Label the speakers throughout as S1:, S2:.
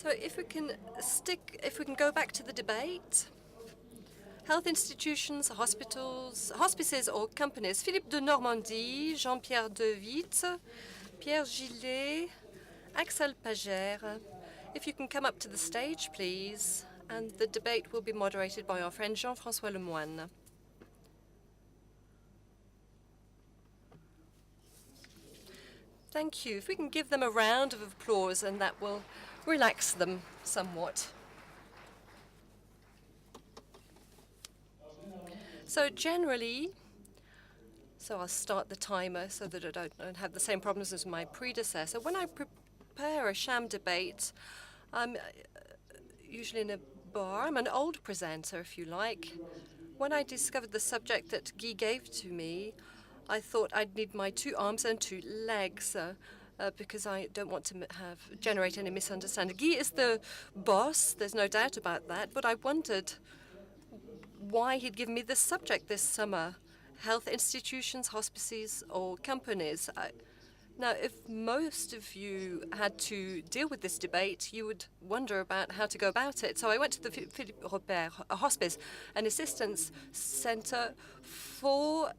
S1: So if we can go back to the debate, health institutions, hospitals, hospices or companies. Philippe de Normandie, Jean-Pierre de Witte, Pierre Gillet, Axel Pagère. If you can come up to the stage, please, and the debate will be moderated by our friend Jean-François Lemoine. Thank you. If we can give them a round of applause, and that will relax them somewhat. So generally, I'll start the timer so that I don't have the same problems as my predecessor. When I prepare a CHAM debate, I'm usually in a bar. I'm an old presenter, if you like. When I discovered the subject that Guy gave to me, I thought I'd need my 2 arms and 2 legs because I don't want to generate any misunderstanding. Guy is the boss, there's no doubt about that, but I wondered why he'd given me this subject this summer. Health institutions, hospices, or companies. Now, if most of you had to deal with this debate, you would wonder about how to go about it. So I went to the Petit Robert, a hospice, an assistance center for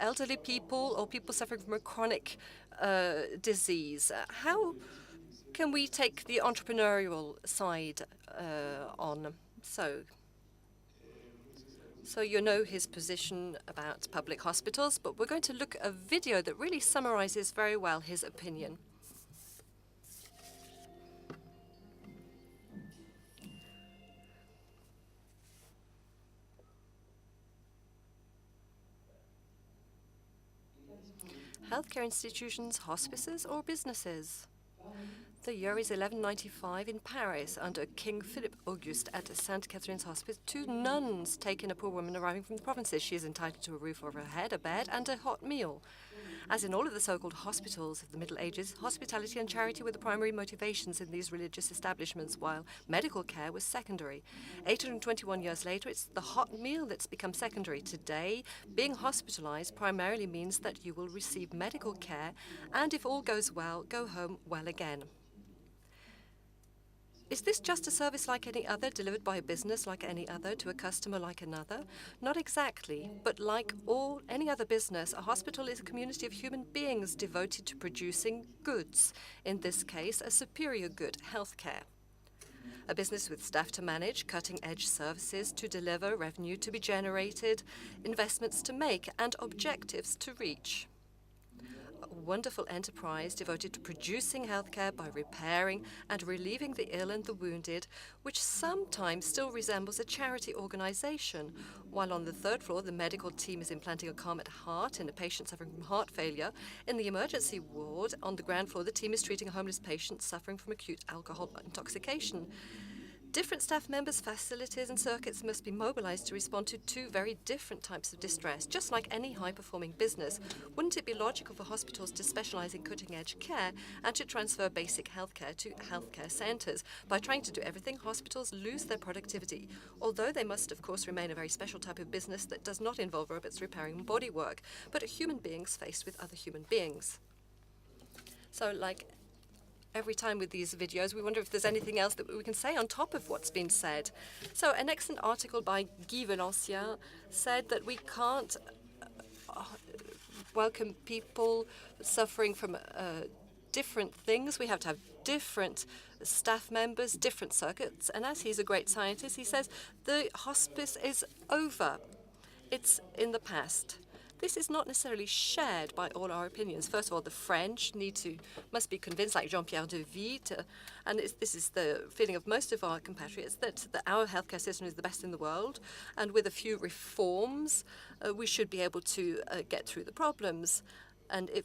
S1: elderly people or people suffering from a chronic disease. How can we take the entrepreneurial side on? So you know his position about public hospitals, but we're going to look at a video that really summarizes very well his opinion. Healthcare institutions, hospices, or businesses? The year is 1195 in Paris. Under King Philip Auguste at St. Catherine's Hospice, 2 nuns take in a poor woman arriving from the provinces. She is entitled to a roof over her head, a bed, and a hot meal. As in all of the so-called hospitals of the Middle Ages, hospitality and charity were the primary motivations in these religious establishments, while medical care was secondary. 821 years later, it's the hot meal that's become secondary. Today, being hospitalized primarily means that you will receive medical care, and if all goes well, go home well again. Is this just a service like any other, delivered by a business like any other, to a customer like another? Not exactly, but like any other business, a hospital is a community of human beings devoted to producing goods. In this case, a superior good, healthcare. A business with staff to manage, cutting-edge services to deliver, revenue to be generated, investments to make, and objectives to reach. A wonderful enterprise devoted to producing healthcare by repairing and relieving the ill and the wounded, which sometimes still resembles a charity organization. While on the 3rd floor, the medical team is implanting a Comet heart in a patient suffering from heart failure. In the emergency ward, on the ground floor, the team is treating a homeless patient suffering from acute alcohol intoxication. Different staff members, facilities, and circuits must be mobilized to respond to 2 very different types of distress, just like any high-performing business. Wouldn't it be logical for hospitals to specialize in cutting-edge care and to transfer basic healthcare to healthcare centers? By trying to do everything, hospitals lose their productivity, although they must, of course, remain a very special type of business that does not involve robots repairing bodywork, but human beings faced with other human beings. So, like every time with these videos, we wonder if there's anything else that we can say on top of what's been said. So an excellent article by Guy Valencien said that we can't welcome people suffering from different things. We have to have different staff members, different circuits. And as he's a great scientist, he says the hospice is over. It's in the past. This is not necessarily shared by all our opinions. First of all, the French must be convinced, like Jean-Pierre de Witte, and this is the feeling of most of our compatriots, that our healthcare system is the best in the world, and with a few reforms, we should be able to get through the problems. And if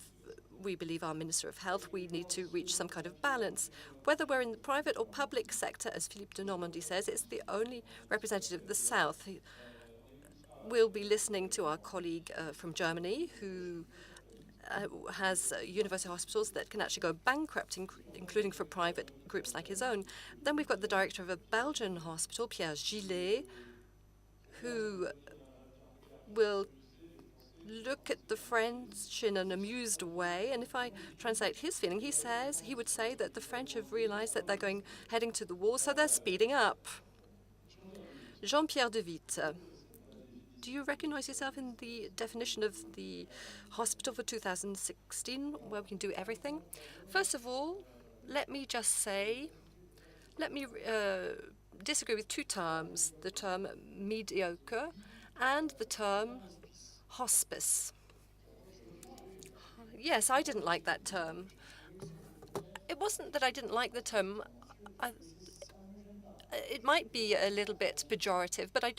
S1: we believe our Minister of Health, we need to reach some kind of balance. Whether we're in the private or public sector, as Philippe de Normandie says, it's the only representative of the South. We'll be listening to our colleague from Germany who has university hospitals that can actually go bankrupt, including for private groups like his own. Then we've got the director of a Belgian hospital, Pierre Gillet, who will look at the French in an amused way, and if I translate his feeling, he would say that the French have realized that they're heading to the wall, so they're speeding up. Jean-Pierre de Witte, do you recognize yourself in the definition of the hospital for 2016, where we can do everything? First of all, let me disagree with two terms, the term mediocre and the term hospice. Yes, I didn't like that term. It wasn't that I didn't like the term. It might be a little bit pejorative, but I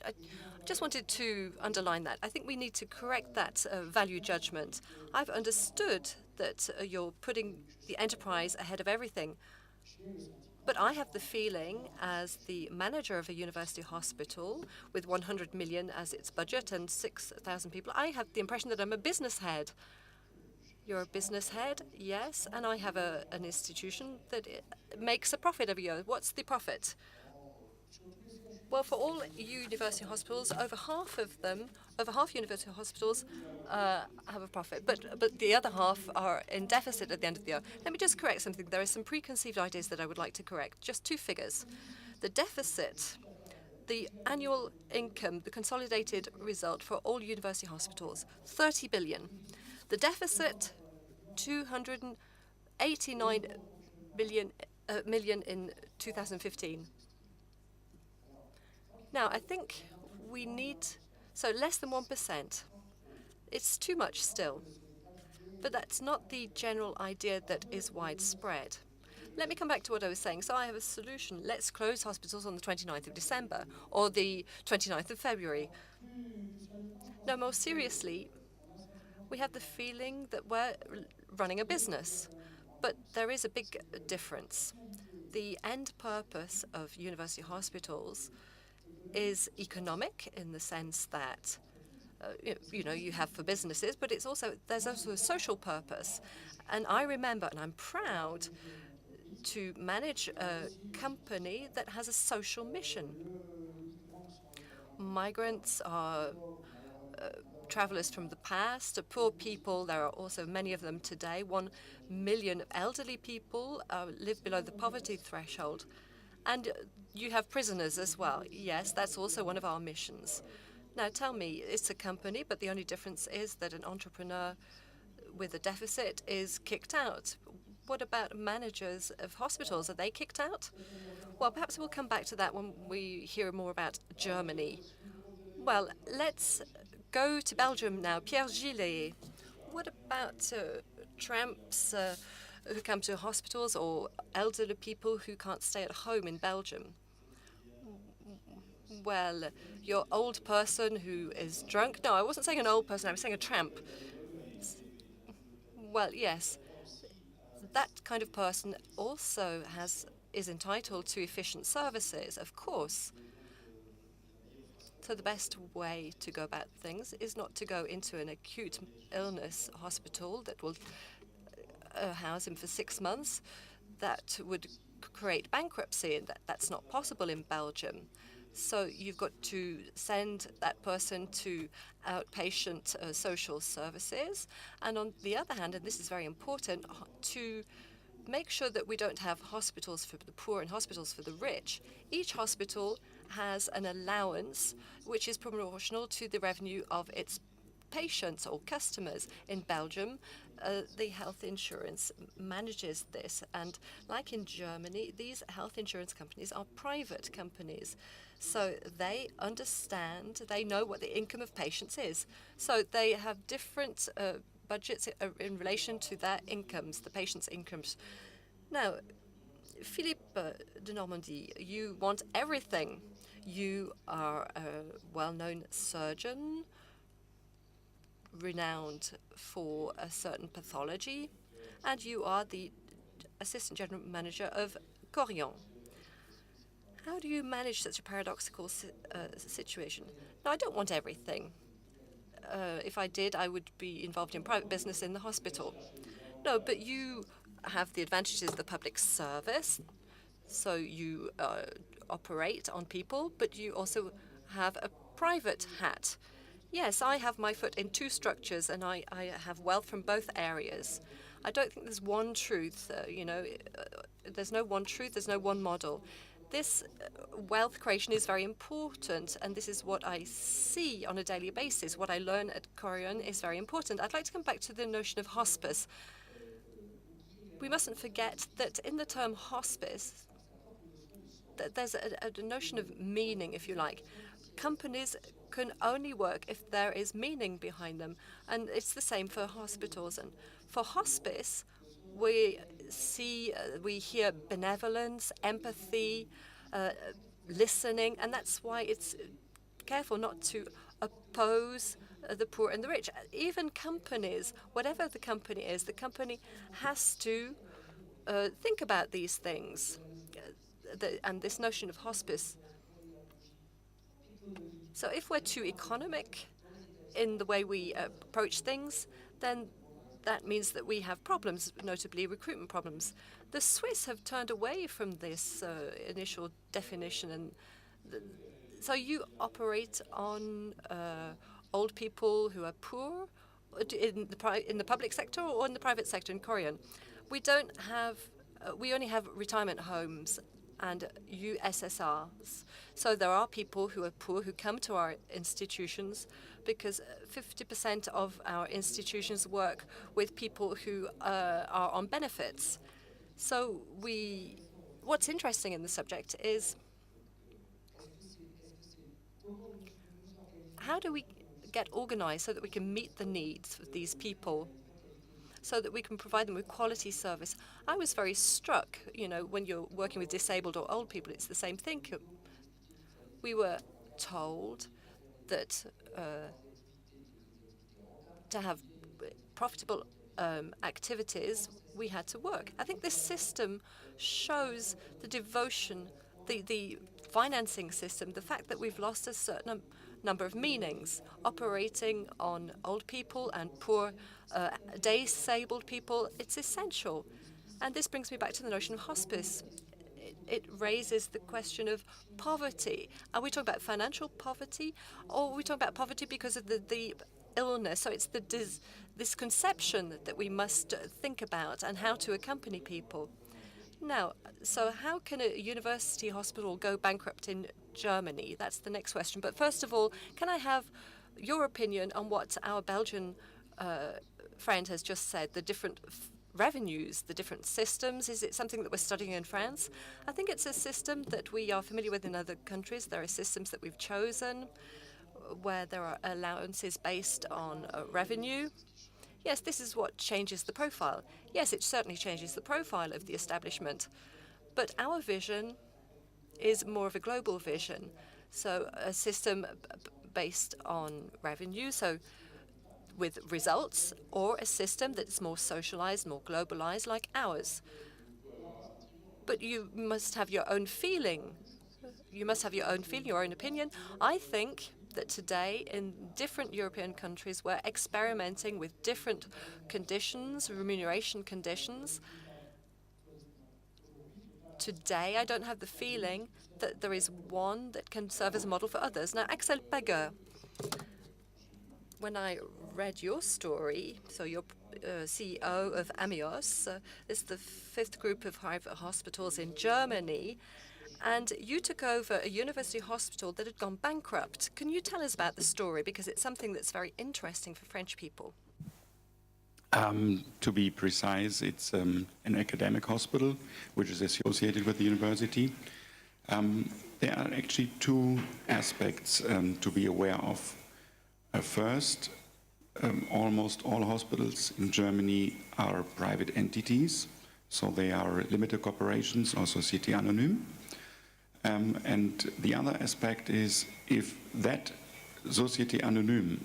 S1: just wanted to underline that. I think we need to correct that value judgment. I've understood that you're putting the enterprise ahead of everything. But I have the feeling, as the manager of a university hospital with 100 million as its budget and 6,000 people, I have the impression that I'm a business head. You're a business head, yes, and I have an institution that makes a profit every year. What's the profit? Well, for all university hospitals, over half university hospitals have a profit, but the other half are in deficit at the end of the year. Let me just correct something. There are some preconceived ideas that I would like to correct. Just two figures. The deficit, the annual income, the consolidated result for all university hospitals, 30 billion. The deficit, 289 million in 2015. Now, I think we need, so less than 1%. It's too much still, but that's not the general idea that is widespread. Let me come back to what I was saying. So I have a solution. Let's close hospitals on the 29th of December or the 29th of February. No, more seriously, we have the feeling that we're running a business, but there is a big difference. The end purpose of university hospitals is economic in the sense that you have for businesses, but there's also a social purpose. And I remember, and I'm proud to manage a company that has a social mission. Migrants are travelers from the past, poor people. There are also many of them today. 1 million elderly people live below the poverty threshold. And you have prisoners as well. Yes, that's also one of our missions. Now tell me, it's a company, but the only difference is that an entrepreneur with a deficit is kicked out. What about managers of hospitals? Are they kicked out? Well, perhaps we'll come back to that when we hear more about Germany. Well, let's go to Belgium now. Pierre Gillet, what about tramps who come to hospitals or elderly people who can't stay at home in Belgium? Well, your old person who is drunk. No, I wasn't saying an old person. I was saying a tramp. Well, yes, that kind of person also is entitled to efficient services, of course. So the best way to go about things is not to go into an acute illness hospital that will house him for 6 months. That would create bankruptcy, and that's not possible in Belgium. So you've got to send that person to outpatient social services. And on the other hand, and this is very important, to make sure that we don't have hospitals for the poor and hospitals for the rich. Each hospital has an allowance which is proportional to the revenue of its patients or customers. In Belgium, the health insurance manages this. And like in Germany, these health insurance companies are private companies. So they understand, they know what the income of patients is. So they have different budgets in relation to their incomes, the patients' incomes. Now, Philippe de Normandie, you want everything. You are a well-known surgeon, renowned for a certain pathology, and you are the assistant general manager of Corian. How do you manage such a paradoxical situation? No, I don't want everything. If I did, I would be involved in private business in the hospital. No, but you have the advantages of the public service, so you operate on people, but you also have a private hat. Yes, I have my foot in two structures, and I have wealth from both areas. I don't think there's one truth, there's no one truth, there's no one model. This wealth creation is very important, and this is what I see on a daily basis. What I learn at Korean is very important. I'd like to come back to the notion of hospice. We mustn't forget that in the term hospice, that there's a notion of meaning, if you like. Companies can only work if there is meaning behind them, and it's the same for hospitals. And for hospice, we hear benevolence, empathy, listening, and that's why it's careful not to oppose the poor and the rich. Even companies, whatever the company is, the company has to think about these things. And this notion of hospice. So if we're too economic in the way we approach things, then that means that we have problems, notably recruitment problems. The Swiss have turned away from this initial definition, and so you operate on old people who are poor in the public sector or in the private sector in Korean. We don't have. We only have retirement homes and USSRs. So there are people who are poor who come to our institutions because 50% of our institutions work with people who are on benefits. So what's interesting in the subject is how do we get organized so that we can meet the needs of these people, so that we can provide them with quality service. I was very struck, when you're working with disabled or old people, it's the same thing. We were told that to have profitable activities, we had to work. I think this system shows the devotion, the financing system, the fact that we've lost a certain number of meanings, operating on old people and poor disabled people. It's essential. And this brings me back to the notion of hospice. It raises the question of poverty. Are we talking about financial poverty, or are we talking about poverty because of the illness? So it's this conception that we must think about, and how to accompany people. Now, so how can a university hospital go bankrupt in Germany? That's the next question. But first of all, can I have your opinion on what our Belgian friend has just said, the different revenues, the different systems? Is it something that we're studying in France? I think it's a system that we are familiar with in other countries. There are systems that we've chosen where there are allowances based on revenue. Yes, this is what changes the profile. Yes, it certainly changes the profile of the establishment. But our vision is more of a global vision. So a system based on revenue, so with results, or a system that's more socialized, more globalized like ours. But you must have your own feeling. You must have your own feeling, your own opinion. I think that today in different European countries we're experimenting with different conditions, remuneration conditions. Today I don't have the feeling that there is one that can serve as a model for others. Now, Axel Pegger, when I read your story, so you're CEO of Amios, it's the 5th group of private hospitals in Germany, and you took over a university hospital that had gone bankrupt. Can you tell us about the story? Because it's something that's very interesting for French people.
S2: To be precise, it's an academic hospital which is associated with the university. There are actually two aspects to be aware of. First, almost all hospitals in Germany are private entities, so they are limited corporations or Société Anonyme. And the other aspect is if that Société Anonyme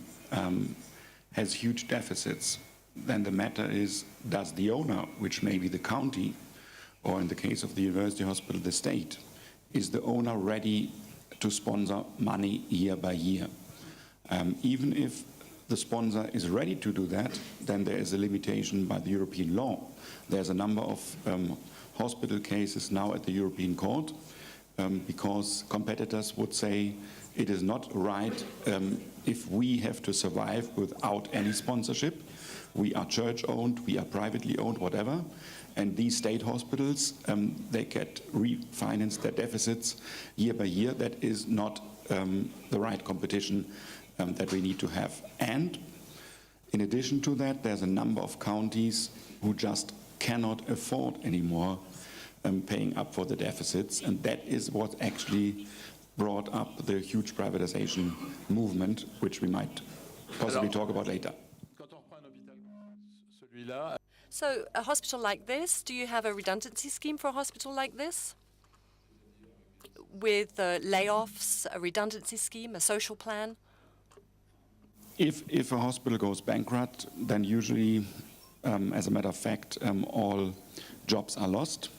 S2: has huge deficits, then the matter is, does the owner, which may be the county, or in the case of the university hospital, the state, is the owner ready to sponsor money year by year? Even if the sponsor is ready to do that, then there is a limitation by the European law. There's a number of hospital cases now at the European Court because competitors would say, it is not right if we have to survive without any sponsorship. We are church-owned, we are privately owned, whatever. And these state hospitals, they get refinanced their deficits year by year. That is not the right competition that we need to have. And in addition to that, there's a number of counties who just cannot afford anymore paying up for the deficits. And that is what actually brought up the huge privatization movement, which we might possibly talk about later.
S1: So a hospital like this, do you have a redundancy scheme for a hospital like this? With layoffs, a redundancy scheme, a social plan?
S2: If a hospital goes bankrupt, then usually, as a matter of fact, all jobs are lost.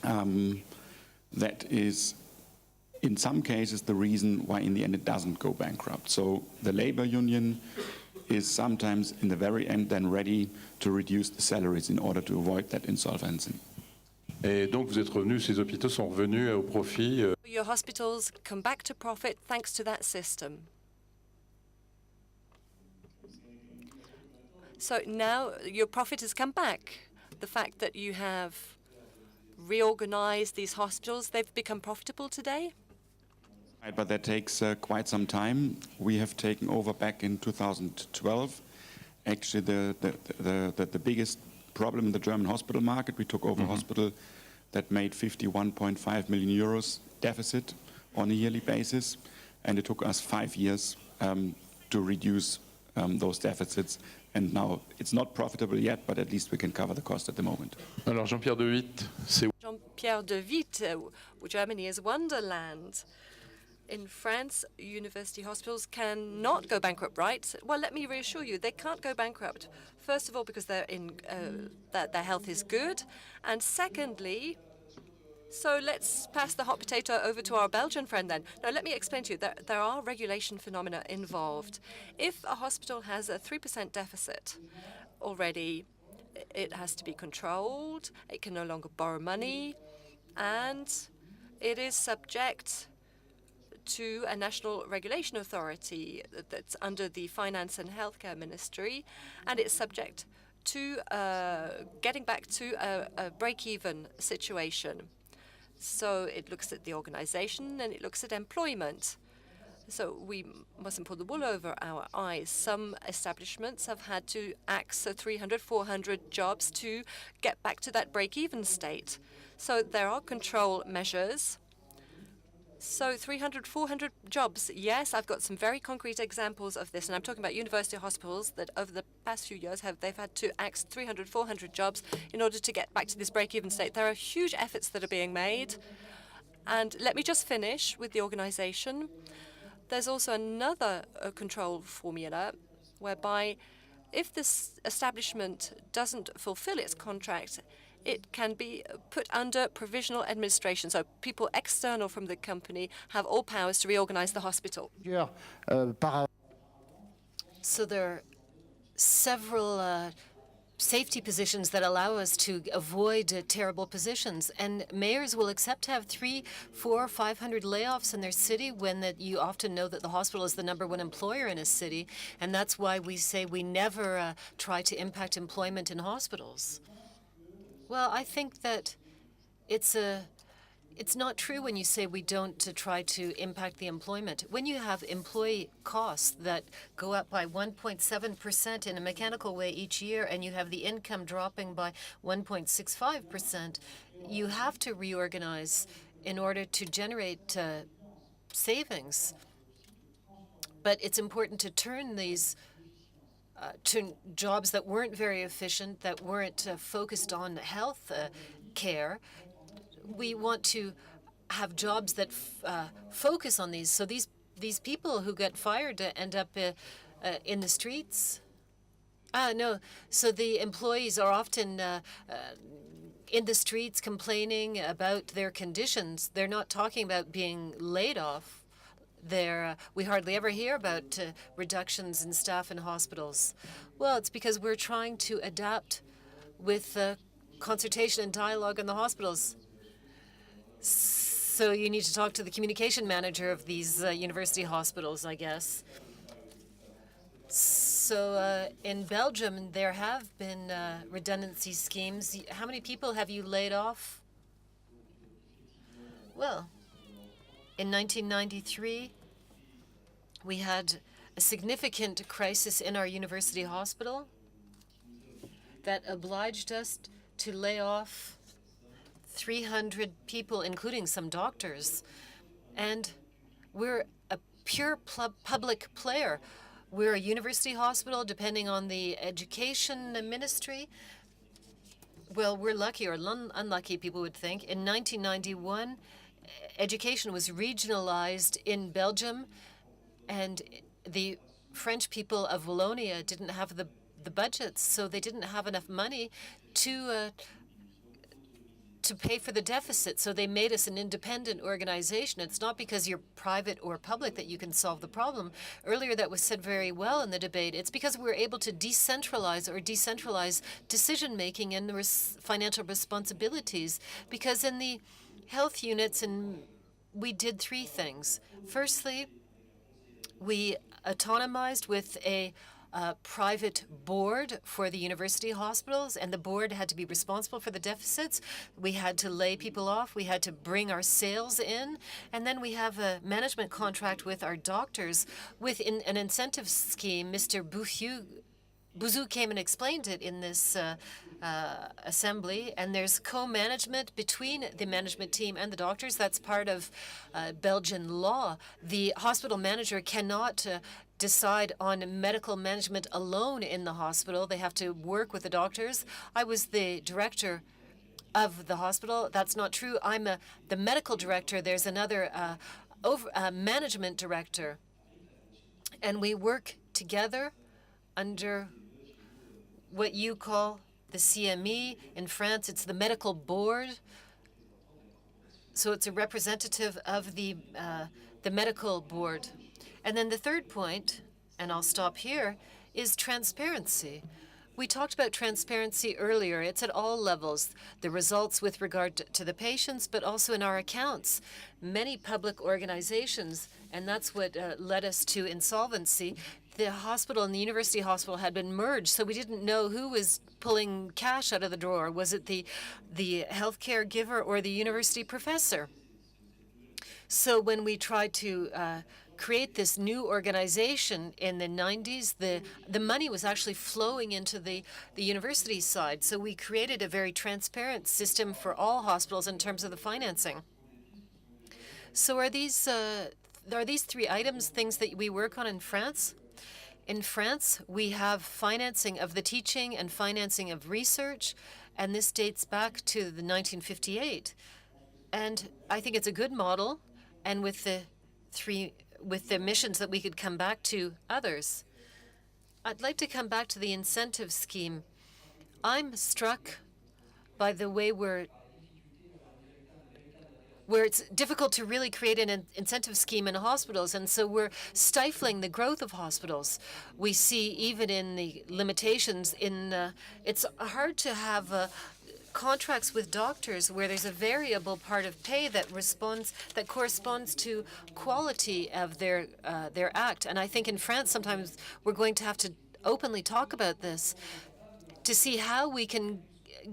S2: That is, in some cases, the reason why in the end it doesn't go bankrupt. So the labor union is sometimes in the very end then ready to reduce the salaries in order to avoid that insolvency.
S3: Et donc vous êtes revenus, ces hôpitaux sont revenus au profit.
S1: Your hospitals come back to profit thanks to that system. So now your profit has come back. The fact that you have reorganized these hospitals, they've become profitable today?
S2: Right, but that takes quite some time. We have taken over back in 2012. Actually, the biggest problem in the German hospital market, we took over a hospital that made 51.5 million euros deficit on a yearly basis, and it took us 5 years to reduce those deficits. And now it's not profitable yet, but at least we can cover the cost at the moment.
S3: Alors Jean-Pierre de Witt, c'est
S1: Jean-Pierre de Witt, Germany is wonderland. In France, university hospitals cannot go bankrupt, right? Well, let me reassure you, they can't go bankrupt. First of all, because they're that their health is good, and secondly, so let's pass the hot potato over to our Belgian friend then. Now, let me explain to you that there are regulation phenomena involved. If a hospital has a 3% deficit already, it has to be controlled, it can no longer borrow money, and it is subject to a national regulation authority that's under the Finance and Healthcare Ministry, and it's subject to getting back to a break-even situation. So it looks at the organization and it looks at employment. So we mustn't pull the wool over our eyes. Some establishments have had to axe 300, 400 jobs to get back to that break-even state. So there are control measures. So 300, 400 jobs, yes, I've got some very concrete examples of this, and I'm talking about university hospitals that over the past few years they've had to axe 300, 400 jobs in order to get back to this break-even state. There are huge efforts that are being made. And let me just finish with the organization. There's also another control formula whereby if this establishment doesn't fulfill its contract, it can be put under provisional administration. So people external from the company have all powers to reorganize the hospital.
S4: So there are several safety positions that allow us to avoid terrible positions. And mayors will accept to have 300, 400, 500 layoffs in their city when you often know that the hospital is the #1 employer in a city. And that's why we say we never try to impact employment in hospitals. Well, I think that it's not true when you say we don't try to impact the employment. When you have employee costs that go up by 1.7% in a mechanical way each year, and you have the income dropping by 1.65%, you have to reorganize in order to generate savings. But it's important to turn these to jobs that weren't very efficient, that weren't focused on health care. We want to have jobs that focus on these. So these people who get fired end up in the streets. No, so the employees are often in the streets complaining about their conditions. They're not talking about being laid off. We hardly ever hear about reductions in staff in hospitals. Well, it's because we're trying to adapt with consultation and dialogue in the hospitals. So you need to talk to the communication manager of these university hospitals, I guess. So in Belgium, there have been redundancy schemes. How many people have you laid off? Well, in 1993, we had a significant crisis in our university hospital that obliged us to lay off 300 people, including some doctors. And we're a pure public player. We're a university hospital, depending on the education ministry. Well, we're lucky or unlucky, people would think. In 1991, education was regionalized in Belgium, and the French people of Wallonia didn't have the budgets, so they didn't have enough money to pay for the deficit. So they made us an independent organization. It's not because you're private or public that you can solve the problem. Earlier, that was said very well in the debate. It's because we're able to decentralize decision-making and financial responsibilities. Because in the health units, we did three things. Firstly, we autonomized with a private board for the university hospitals, and the board had to be responsible for the deficits. We had to lay people off. We had to bring our sales in. And then we have a management contract with our doctors with an incentive scheme. Mr. Bouzou came and explained it in this assembly, and there's co-management between the management team and the doctors. That's part of Belgian law. The hospital manager cannot decide on medical management alone in the hospital. They have to work with the doctors. I was the director of the hospital. That's not true. I'm the medical director. There's another management director. And we work together under what you call the CME. In France, it's the medical board. So it's a representative of the medical board. And then the third point, and I'll stop here, is transparency. We talked about transparency earlier. It's at all levels, the results with regard to the patients, but also in our accounts. Many public organizations, and that's what led us to insolvency. The hospital and the university hospital had been merged, so we didn't know who was pulling cash out of the drawer. Was it the healthcare giver or the university professor? So when we tried to create this new organization in the 90s, the money was actually flowing into the university side. So we created a very transparent system for all hospitals in terms of the financing. So are these three items things that we work on in France? In France, we have financing of the teaching and financing of research, and this dates back to the 1958. And I think it's a good model, and with the missions that we could come back to others. I'd like to come back to the incentive scheme. I'm struck by the way where it's difficult to really create an incentive scheme in hospitals, and so we're stifling the growth of hospitals. We see even in the limitations it's hard to have contracts with doctors where there's a variable part of pay that corresponds to quality of their act. And I think in France sometimes we're going to have to openly talk about this to see how we can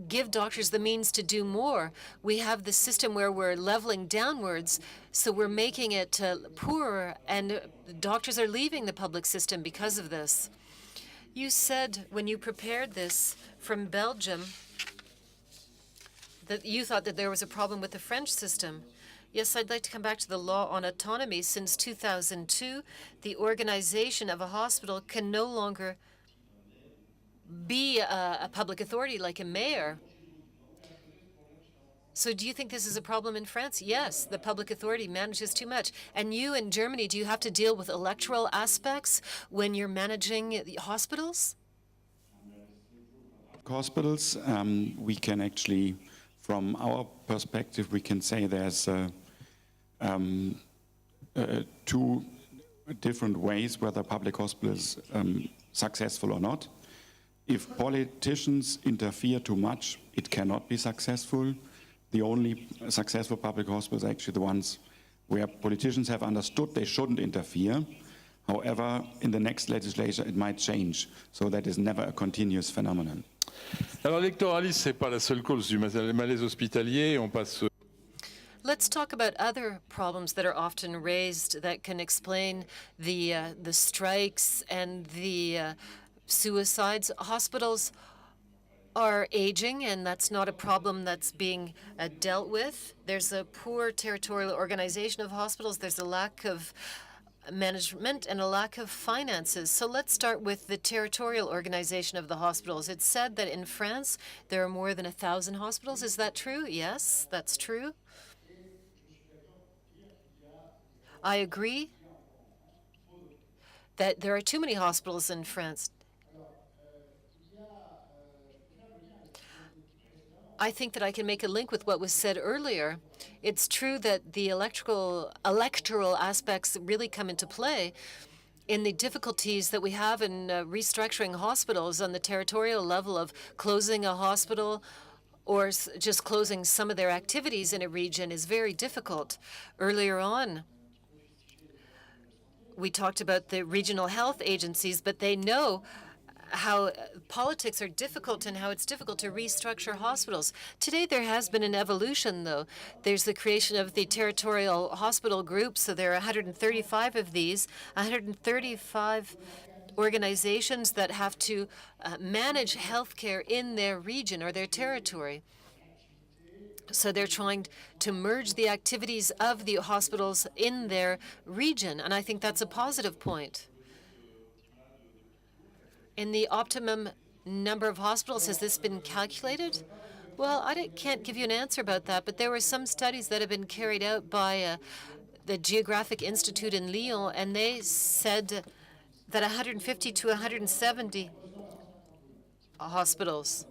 S4: give doctors the means to do more. We have this system where we're leveling downwards, so we're making it poorer, and doctors are leaving the public system because of this. You said when you prepared this from Belgium that you thought that there was a problem with the French system. Yes, I'd like to come back to the law on autonomy. Since 2002, the organization of a hospital can no longer be a public authority like a mayor. So do you think this is a problem in France? Yes, the public authority manages too much. And you in Germany, do you have to deal with electoral aspects when you're managing the hospitals?
S2: Hospitals, we can actually, from our perspective, we can say there's two different ways whether public hospital is successful or not. If politicians interfere too much, it cannot be successful. the only successful public hospitals are actually the ones where politicians have understood they shouldn't interfere. However, in the next legislature, it might change. So that is never a continuous phenomenon.
S3: Alors l'électoralisme, ce n'est pas la seule cause du malaise hospitalier. On passe.
S4: Let's talk about other problems that are often raised that can explain the strikes and the suicides. Hospitals are aging, and that's not a problem that's being dealt with. There's a poor territorial organization of hospitals. There's a lack of management and a lack of finances. So let's start with the territorial organization of the hospitals. It's said that in France there are more than 1,000 hospitals. Is that true? Yes, that's true. I agree that there are too many hospitals in France. I think that I can make a link with what was said earlier. It's true that the electoral aspects really come into play in the difficulties that we have in restructuring hospitals on the territorial level of closing a hospital or just closing some of their activities in a region is very difficult. Earlier on, we talked about the regional health agencies, but they know how politics are difficult and how it's difficult to restructure hospitals. Today there has been an evolution, though. There's the creation of the territorial hospital groups, so there are 135 of these, 135 organizations that have to manage healthcare in their region or their territory. So they're trying to merge the activities of the hospitals in their region, and I think that's a positive point. In the optimum number of hospitals, has this been calculated? Well, can't give you an answer about that, but there were some studies that have been carried out by the Geographic Institute in Lyon, and they said that 150 to 170 hospitals.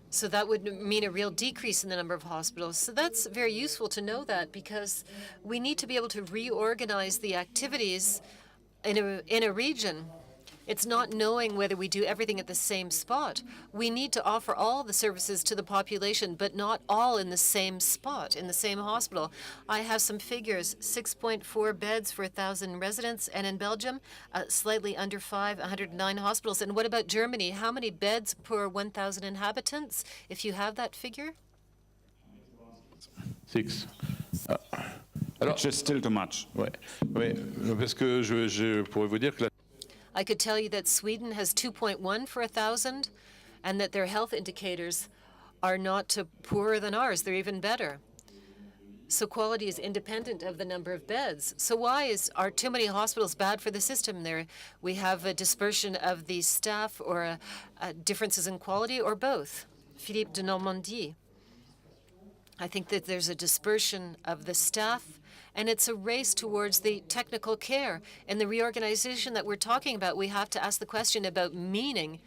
S4: So that would mean a real decrease in the number of hospitals. So that's very useful to know that, because we need to be able to reorganize the activities in a region. It's not knowing whether we do everything at the same spot. We need to offer all the services to the population, but not all in the same spot, in the same hospital. I have some figures: 6.4 beds for 1,000 residents, and in Belgium, slightly under 109 hospitals. And what about Germany? How many beds per 1,000 inhabitants, if you have that figure?
S3: 6.
S2: Which is still too much.
S3: Ouais, parce que je pourrais vous dire que
S4: I could tell you that Sweden has 2.1 for 1,000, and that their health indicators are not poorer than ours. They're even better. So quality is independent of the number of beds. So why are too many hospitals bad for the system? There we have a dispersion of the staff, or differences in quality, or both. Philippe de Normandie. I think that there's a dispersion of the staff, and it's a race towards the technical care. In the reorganization that we're talking about, we have to ask the question about meaning.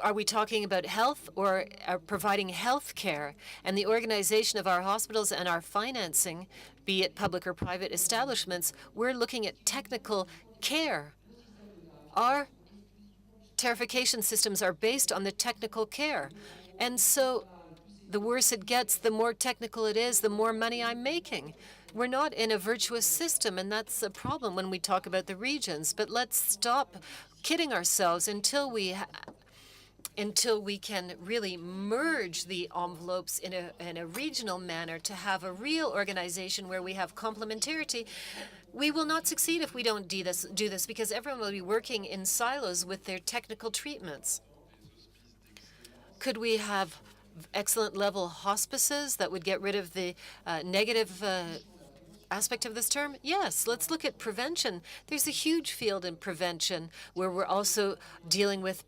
S4: Are we talking about health, or providing health care? And the organization of our hospitals and our financing, be it public or private establishments, we're looking at technical care. Our tarification systems are based on the technical care. And so the worse it gets, the more technical it is, the more money I'm making. We're not in a virtuous system, and that's a problem when we talk about the regions. But let's stop kidding ourselves until we can really merge the envelopes in a regional manner to have a real organization where we have complementarity. We will not succeed if we don't do this, because everyone will be working in silos with their technical treatments. Could we have excellent level hospices that would get rid of the negative aspect of this term? Yes, let's look at prevention. There's a huge field in prevention where we're also dealing with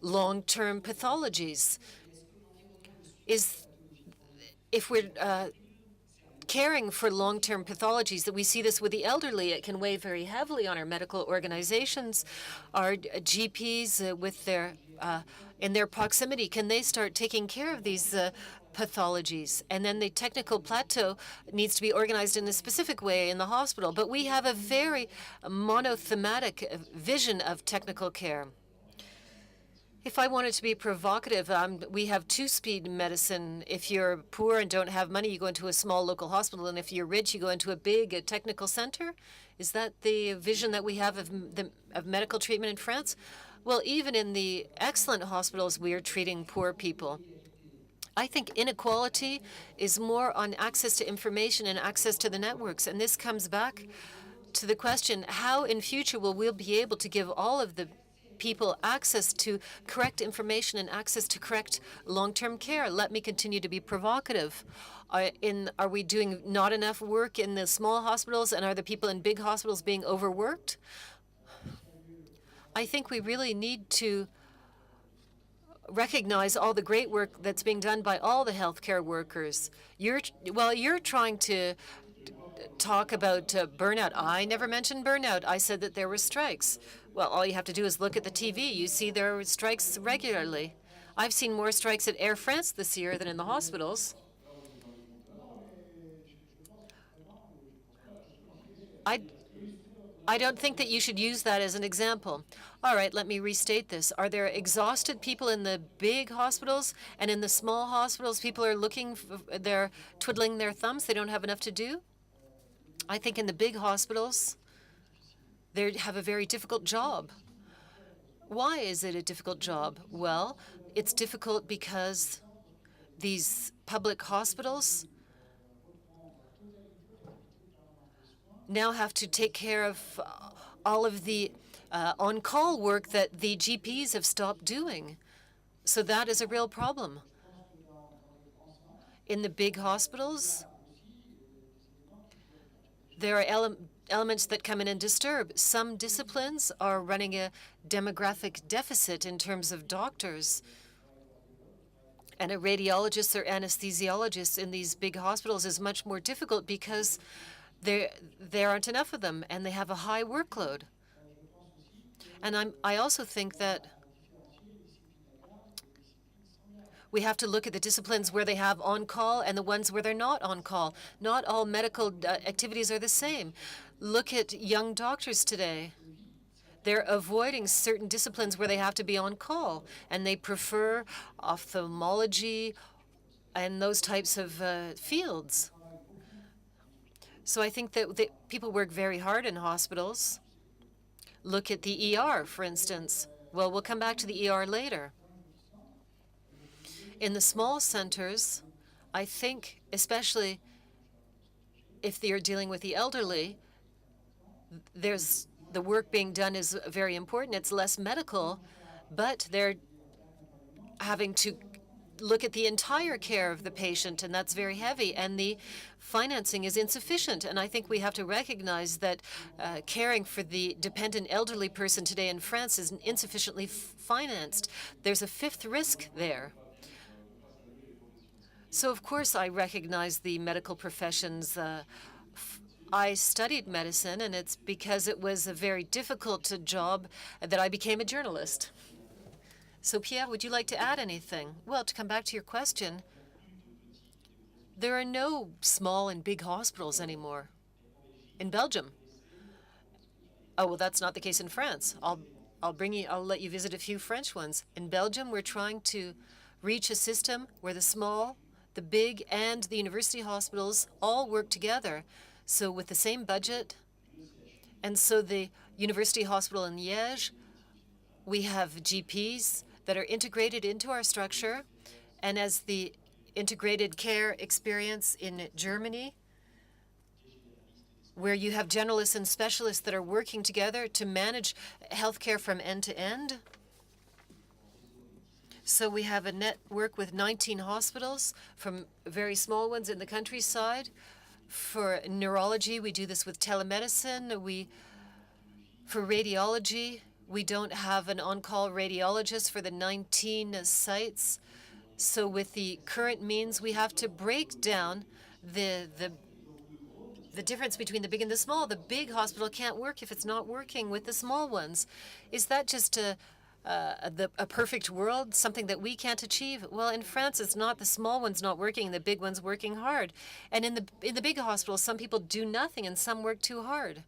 S4: long-term pathologies. If we're caring for long-term pathologies, that we see this with the elderly, it can weigh very heavily on our medical organizations. Our GPs, with their in their proximity, can they start taking care of these pathologies? And then the technical plateau needs to be organized in a specific way in the hospital. But we have a very monothematic vision of technical care. If I wanted to be provocative, we have two-speed medicine. If you're poor and don't have money, you go into a small local hospital, and if you're rich, you go into a big technical center. Is that the vision that we have of medical treatment in France? Well, even in the excellent hospitals, we are treating poor people. I think inequality is more on access to information and access to the networks, and this comes back to the question, how in future will we be able to give all of the people access to correct information and access to correct long-term care? Let me continue to be provocative. Are we doing not enough work in the small hospitals, and are the people in big hospitals being overworked? I think we really need to recognize all the great work that's being done by all the healthcare workers. You're trying to talk about burnout. I never mentioned burnout. I said that there were strikes. Well, all you have to do is look at the TV. You see there are strikes regularly. I've seen more strikes at Air France this year than in the hospitals. I don't think that you should use that as an example. All right, let me restate this. Are there exhausted people in the big hospitals, and in the small hospitals people are they're twiddling their thumbs, they don't have enough to do? I think in the big hospitals, they have a very difficult job. Why is it a difficult job? Well, it's difficult because these public hospitals now have to take care of all of the on-call work that the GPs have stopped doing. So that is a real problem. In the big hospitals, there are elements that come in and disturb. Some disciplines are running a demographic deficit in terms of doctors. And a radiologist or anesthesiologist in these big hospitals is much more difficult because there aren't enough of them, and they have a high workload. And I also think that we have to look at the disciplines where they have on-call and the ones where they're not on-call. Not all medical activities are the same. Look at young doctors today. They're avoiding certain disciplines where they have to be on-call, and they prefer ophthalmology and those types of fields. So I think that people work very hard in hospitals. Look at the ER, for instance. Well, we'll come back to the ER later. In the small centers, I think, especially if they're dealing with the elderly, the work being done is very important. It's less medical, but they're having to look at the entire care of the patient, and that's very heavy, and the financing is insufficient. And I think we have to recognize that caring for the dependent elderly person today in France is insufficiently financed. There's a fifth risk there. So of course I recognize the medical professions. I studied medicine, and it's because it was a very difficult job that I became a journalist. So Pierre, would you like to add anything? Well, to come back to your question, there are no small and big hospitals anymore in Belgium. Oh, well, that's not the case in France. I'll let you visit a few French ones. In Belgium, we're trying to reach a system where the small, the big, and the university hospitals all work together. So with the same budget. And so the university hospital in Liège, we have GPs that are integrated into our structure. And as the integrated care experience in Germany, where you have generalists and specialists that are working together to manage healthcare from end to end. So we have a network with 19 hospitals, from very small ones in the countryside. For neurology, we do this with telemedicine. For radiology, we don't have an on-call radiologist for the 19 sites. So with the current means, we have to break down the difference between the big and the small. The big hospital can't work if it's not working with the small ones. Is that just a perfect world, something that we can't achieve? Well, in France, it's not the small ones not working, the big ones working hard. And in the big hospitals, some people do nothing and some work too hard.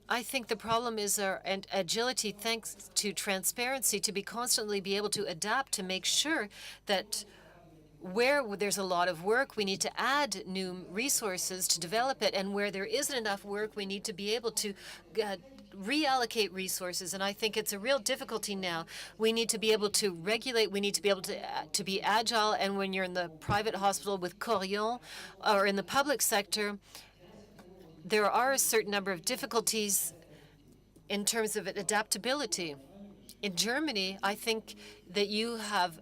S4: I think the problem is our agility, thanks to transparency, to be constantly be able to adapt to make sure that where there's a lot of work, we need to add new resources to develop it, and where there isn't enough work, we need to be able to reallocate resources. And I think it's a real difficulty now. We need to be able to regulate. We need to be able to be agile. And when you're in the private hospital with Corion or in the public sector, there are a certain number of difficulties in terms of adaptability. In Germany, I think that you have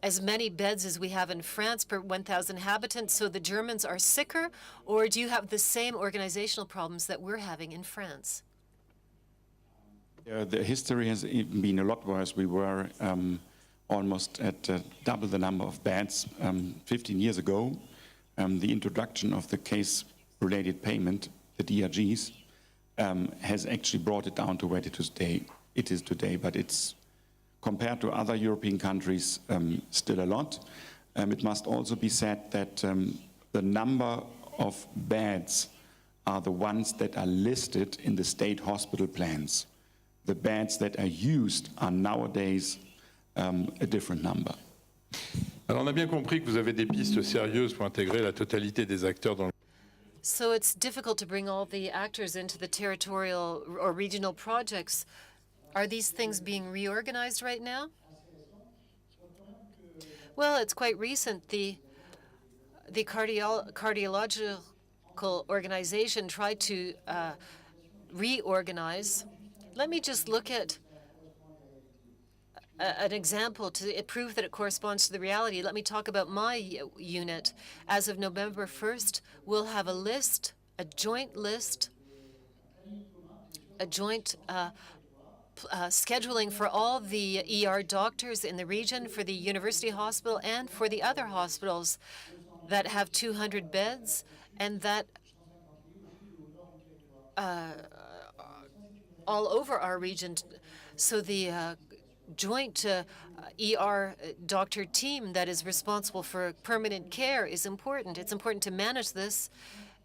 S4: as many beds as we have in France per 1,000 inhabitants, so the Germans are sicker, or do you have the same organizational problems that we're having in France?
S2: The history has even been a lot worse. We were almost at double the number of beds 15 years ago. The introduction of the case-related payment, the DRGs, has actually brought it down to where it is today, but it's compared to other European countries, still a lot. It must also be said that the number of beds are the ones that are listed in the state hospital plans. The beds that are used are nowadays a different number.
S3: Alors on a bien compris que vous avez des pistes sérieuses pour intégrer la totalité des acteurs dans le...
S4: So it's difficult to bring all the actors into the territorial or regional projects. Are these things being reorganized right now? Well, it's quite recent. The cardiological organization tried to reorganize. Let me just look at an example to prove that it corresponds to the reality. Let me talk about my unit. As of November 1st, we'll have a list, a joint list, a joint scheduling for all the ER doctors in the region, for the university hospital, and for the other hospitals that have 200 beds, and that all over our region. So the joint ER doctor team that is responsible for permanent care is important. It's important to manage this,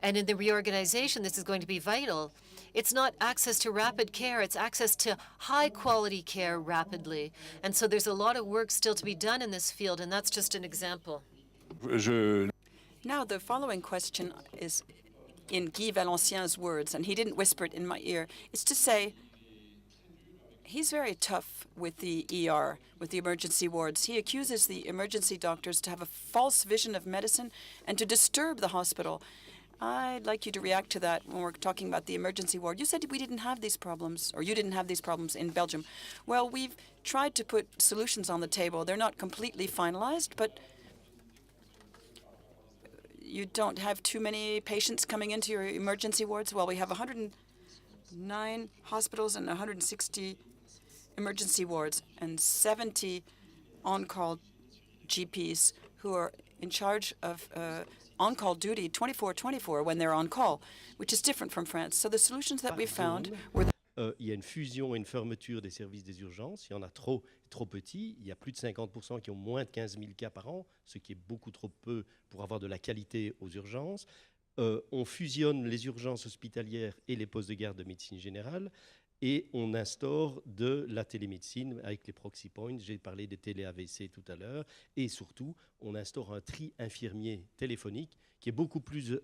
S4: and in the reorganization, this is going to be vital. It's not access to rapid care, it's access to high-quality care rapidly. And so there's a lot of work still to be done in this field, and that's just an example.
S5: Now, the following question is in Guy Valencien's words, and he didn't whisper it in my ear. It's to say, he's very tough with the ER, with the emergency wards. He accuses the emergency doctors to have a false vision of medicine and to disturb the hospital. I'd like you to react to that when we're talking about the emergency ward. You said we didn't have these problems, or you didn't have these problems in Belgium. Well, we've tried to put solutions on the table. They're not completely finalized, but you don't have too many patients coming into your emergency wards. Well, we have 109 hospitals and 160 emergency wards and 70 on-call GPs who are in charge of on-call duty 24/24 when they're on call, which is different from France. So the solutions that we found were...
S6: Il y a une fusion et une fermeture des services des urgences. Il y en a trop petits. Il y a plus de 50% qui ont moins de 15 000 cas par an, ce qui est beaucoup trop peu pour avoir de la qualité aux urgences. On fusionne les urgences hospitalières et les postes de garde de médecine générale. Et on instaure de la télémédecine avec les proxy points. J'ai parlé des télé-AVC tout à l'heure. Et surtout, on instaure un tri infirmier téléphonique qui est beaucoup plus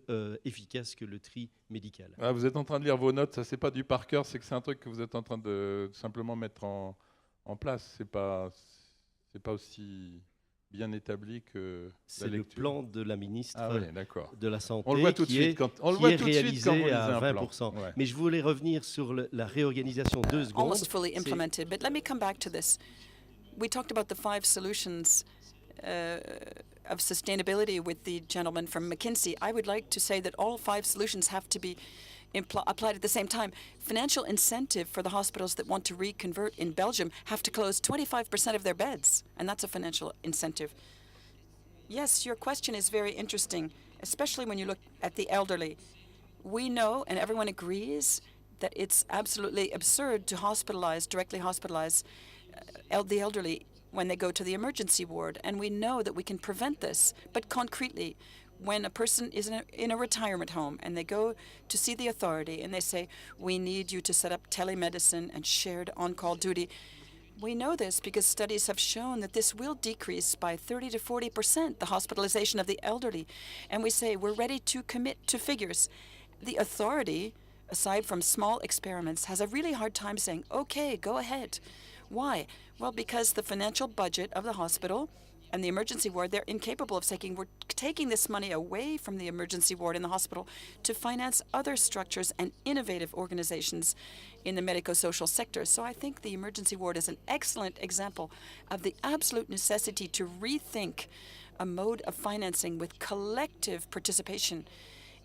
S6: efficace que le tri médical.
S3: Ah, vous êtes en train de lire vos notes, ça c'est pas du par cœur, c'est que c'est un truc que vous êtes en train de simplement mettre en place. C'est pas aussi bien établi que
S6: c'est le plan de la ministre
S3: de
S6: la Santé
S3: on le voit tout
S6: qui
S3: de
S6: est,
S3: suite on le voit tout de
S6: réalisé
S3: suite quand on
S6: à
S3: lisait
S6: 20%.
S3: Ouais.
S6: Mais je voulais revenir sur la réorganisation 2 secondes.
S5: Almost fully implemented, but let me come back to this. We talked about the 5 solutions of sustainability with the gentleman from McKinsey. I would like to say that all 5 solutions have to be applied at the same time. Financial incentive for the hospitals that want to reconvert in Belgium have to close 25% of their beds, and that's a financial incentive. Yes, your question is very interesting, especially when you look at the elderly. We know, and everyone agrees, that it's absolutely absurd to directly hospitalize the elderly when they go to the emergency ward, and we know that we can prevent this. But concretely, when a person is in a retirement home and they go to see the authority and they say, we need you to set up telemedicine and shared on-call duty. We know this because studies have shown that this will decrease by 30 to 40% the hospitalization of the elderly. And we say we're ready to commit to figures. The authority, aside from small experiments, has a really hard time saying, okay, go ahead. Why? Well, because the financial budget of the hospital and the emergency ward, they're incapable of taking. We're taking this money away from the emergency ward in the hospital to finance other structures and innovative organizations in the medico-social sector. So I think the emergency ward is an excellent example of the absolute necessity to rethink a mode of financing with collective participation.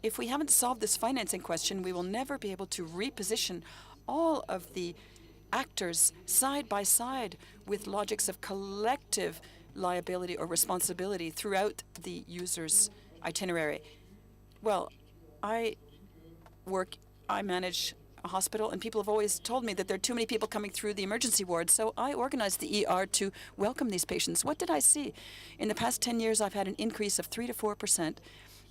S5: If we haven't solved this financing question, we will never be able to reposition all of the actors side by side with logics of collective liability or responsibility throughout the user's itinerary. Well, I manage a hospital, and people have always told me that there are too many people coming through the emergency ward, so I organized the ER to welcome these patients. What did I see? In the past 10 years, I've had an increase of 3 to 4%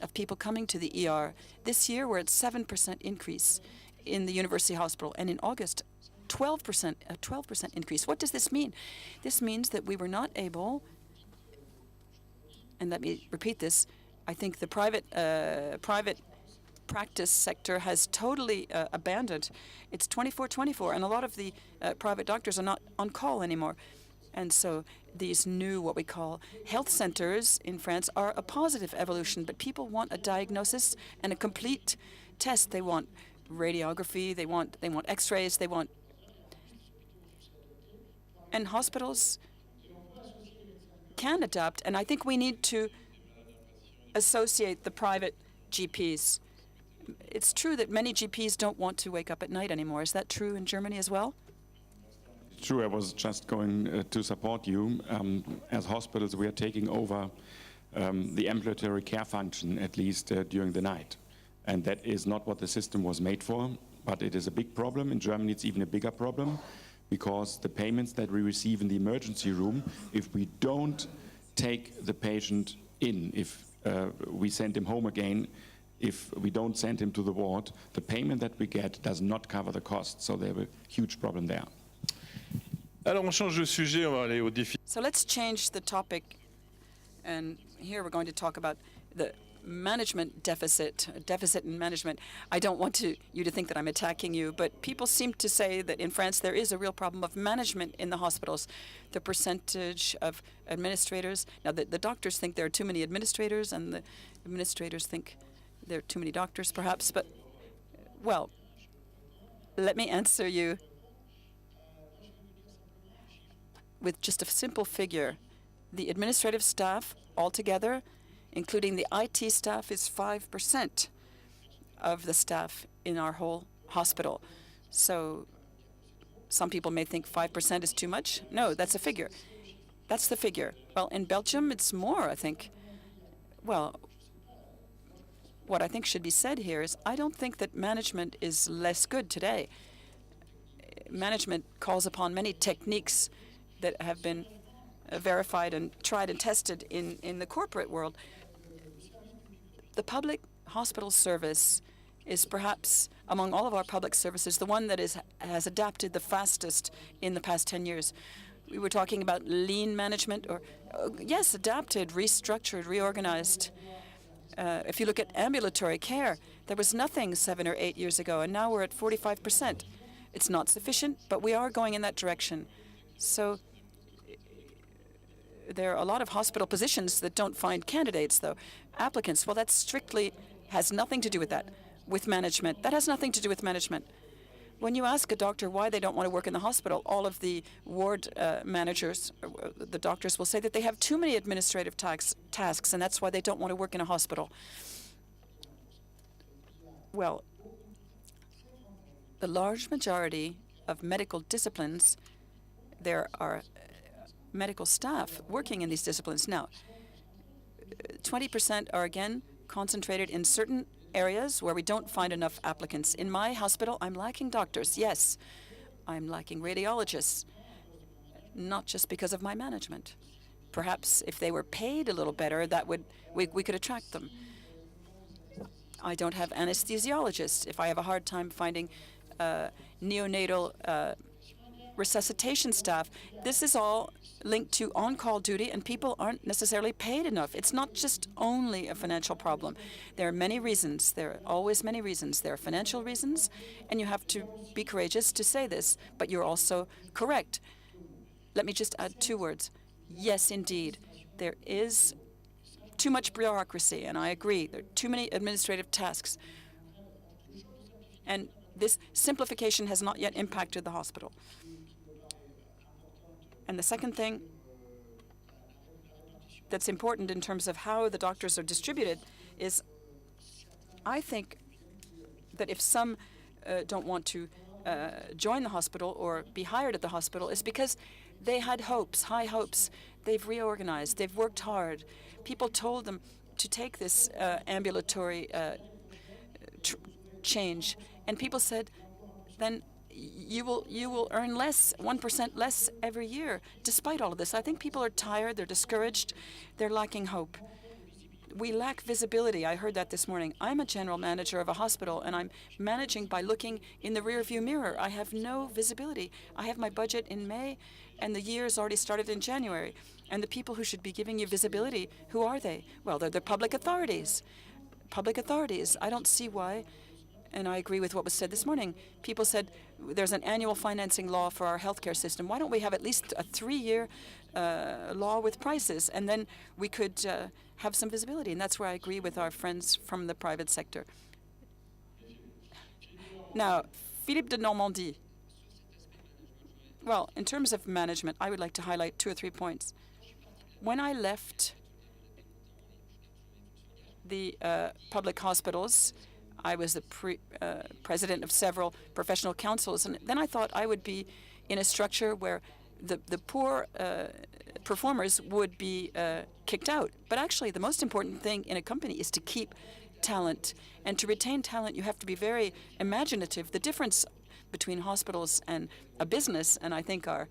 S5: of people coming to the ER. This year, we're at 7% increase in the University Hospital, and in August, a 12% increase. What does this mean? This means that we were not able, and let me repeat this, I think the private practice sector has totally abandoned. It's 24/24, and a lot of the private doctors are not on call anymore. And so these new, what we call health centers in France, are a positive evolution, but people want a diagnosis and a complete test. They want radiography, they want x-rays, and hospitals can adapt, and I think we need to associate the private GPs. It's true that many GPs don't want to wake up at night anymore. Is that true in Germany as well?
S2: True, I was just going to support you. As hospitals, we are taking over the ambulatory care function, at least during the night. And that is not what the system was made for, but it is a big problem. In Germany, it's even a bigger problem, because the payments that we receive in the emergency room, if we don't take the patient in, if we send him home again, if we don't send him to the ward, the payment that we get does not cover the cost. So they have a huge problem there.
S3: Alors on change de sujet, on va aller au défi.
S5: So let's change the topic, and here we're going to talk about the management deficit in management. I don't want you to think that I'm attacking you, but people seem to say that in France there is a real problem of management in the hospitals. The percentage of administrators, now the doctors think there are too many administrators, and the administrators think there are too many doctors perhaps, but, well, let me answer you with just a simple figure. The administrative staff altogether, including the IT staff, is 5% of the staff in our whole hospital. So some people may think 5% is too much. No, that's a figure. That's the figure. Well, in Belgium, it's more, I think. Well, what I think should be said here is I don't think that management is less good today. Management calls upon many techniques that have been verified and tried and tested in the corporate world. The public hospital service is perhaps, among all of our public services, the one that has adapted the fastest in the past 10 years. We were talking about lean management, or yes, adapted, restructured, reorganized. If you look at ambulatory care, there was nothing 7 or 8 years ago, and now we're at 45%. It's not sufficient, but we are going in that direction. So there are a lot of hospital positions that don't find candidates, though. Applicants, well, that strictly has nothing to do with that, with management. That has nothing to do with management. When you ask a doctor why they don't want to work in the hospital, all of the ward managers, the doctors, will say that they have too many administrative tasks, and that's why they don't want to work in a hospital. Well, the large majority of medical disciplines, there are medical staff working in these disciplines. Now, 20% are again concentrated in certain areas where we don't find enough applicants. In my hospital, I'm lacking doctors. Yes, I'm lacking radiologists, not just because of my management. Perhaps if they were paid a little better, we could attract them. I don't have anesthesiologists. If I have a hard time finding neonatal resuscitation staff, this is all linked to on-call duty, and people aren't necessarily paid enough. It's not just only a financial problem. There are many reasons. There are always many reasons. There are financial reasons, and you have to be courageous to say this, but you're also correct. Let me just add 2 words. Yes, indeed, there is too much bureaucracy, and I agree. There are too many administrative tasks. And this simplification has not yet impacted the hospital. And the second thing that's important in terms of how the doctors are distributed is, I think that if some don't want to join the hospital or be hired at the hospital, it's because they had hopes, high hopes. They've reorganized. They've worked hard. People told them to take this ambulatory change, and people said, then you will earn less, 1% less every year. Despite all of this, I think people are tired, they're discouraged, they're lacking hope. We lack visibility. I heard that this morning. I'm a general manager of a hospital, and I'm managing by looking in the rearview mirror. I have no visibility. I have my budget in May, and the year's already started in January. And the people who should be giving you visibility, who are they? Well, they're the public authorities. Public authorities. I don't see why. And I agree with what was said this morning. People said there's an annual financing law for our healthcare system. Why don't we have at least a 3-year law with prices, and then we could have some visibility? And that's where I agree with our friends from the private sector. Now, Philippe de Normandie. Well, in terms of management, I would like to highlight 2 or 3 points. When I left the public hospitals, I was the president of several professional councils, and then I thought I would be in a structure where the poor performers would be kicked out. But actually, the most important thing in a company is to keep talent. And to retain talent, you have to be very imaginative. The difference between hospitals and a business, and I think our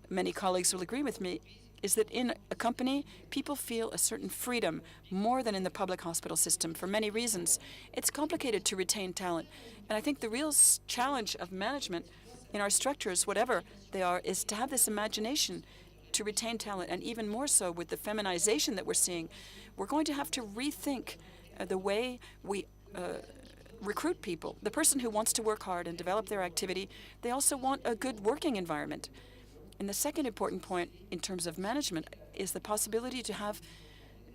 S5: many colleagues will agree with me, is that in a company, people feel a certain freedom more than in the public hospital system for many reasons. It's complicated to retain talent. And I think the real challenge of management in our structures, whatever they are, is to have this imagination to retain talent. And even more so with the feminization that we're seeing, we're going to have to rethink the way we recruit people. The person who wants to work hard and develop their activity, they also want a good working environment. And the second important point in terms of management is the possibility to have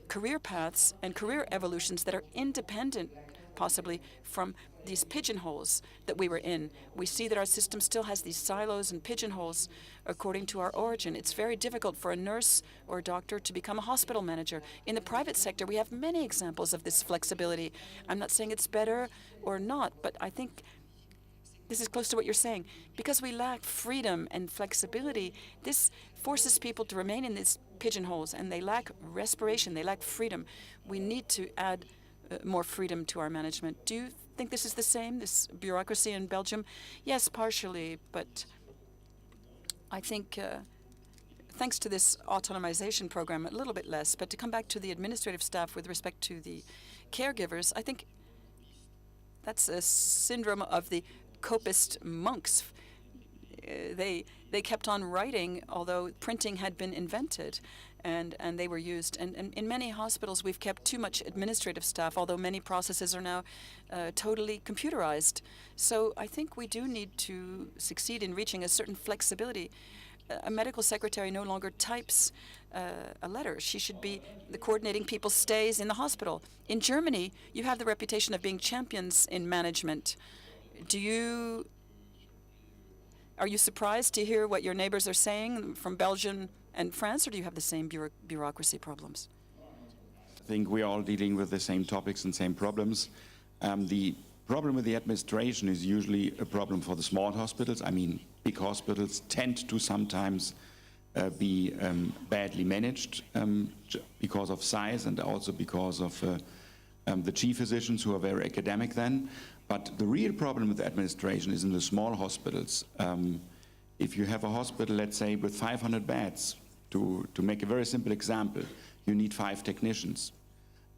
S5: career paths and career evolutions that are independent, possibly, from these pigeonholes that we were in. We see that our system still has these silos and pigeonholes according to our origin. It's very difficult for a nurse or a doctor to become a hospital manager. In the private sector, we have many examples of this flexibility. I'm not saying it's better or not, but I think this is close to what you're saying. Because we lack freedom and flexibility, this forces people to remain in these pigeonholes, and they lack respiration, they lack freedom. We need to add more freedom to our management. Do you think this is the same, this bureaucracy in Belgium? Yes, partially, but I think thanks to this autonomization program, a little bit less. But to come back to the administrative staff with respect to the caregivers, I think that's a syndrome of the copist monks. They kept on writing, although printing had been invented, and they were used. And in many hospitals, we've kept too much administrative staff, although many processes are now totally computerized. So I think we do need to succeed in reaching a certain flexibility. A medical secretary no longer types a letter. She should be the coordinating people's stays in the hospital. In Germany, you have the reputation of being champions in management. Are you surprised to hear what your neighbors are saying from Belgium and France, or do you have the same bureaucracy problems?
S2: I think we're all dealing with the same topics and same problems. The problem with the administration is usually a problem for the small hospitals. I mean, big hospitals tend to sometimes be badly managed because of size, and also because of the chief physicians who are very academic then. But the real problem with administration is in the small hospitals. If you have a hospital, let's say, with 500 beds, to make a very simple example, you need 5 technicians.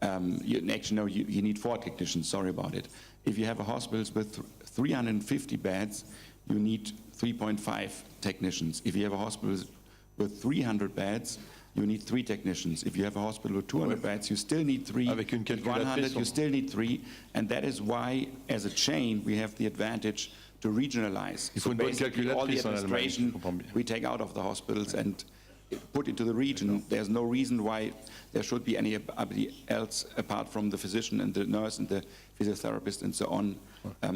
S2: Actually, no, you need 4 technicians, sorry about it. If you have a hospital with 350 beds, you need 3.5 technicians. If you have a hospital with 300 beds, you need 3 technicians. If you have a hospital with 200 beds, you still need 3.
S3: Avec une
S2: With 100,
S3: calculatrice,
S2: you still need 3. And that is why, as a chain, we have the advantage to regionalize.
S3: Il faut une bonne
S2: basically, all the
S3: calculatrice en Allemagne, je
S2: administration
S3: comprends bien.
S2: we take out of the hospitals and put into the region. There's no reason why there should be anybody else apart from the physician and the nurse and the physiotherapist and so on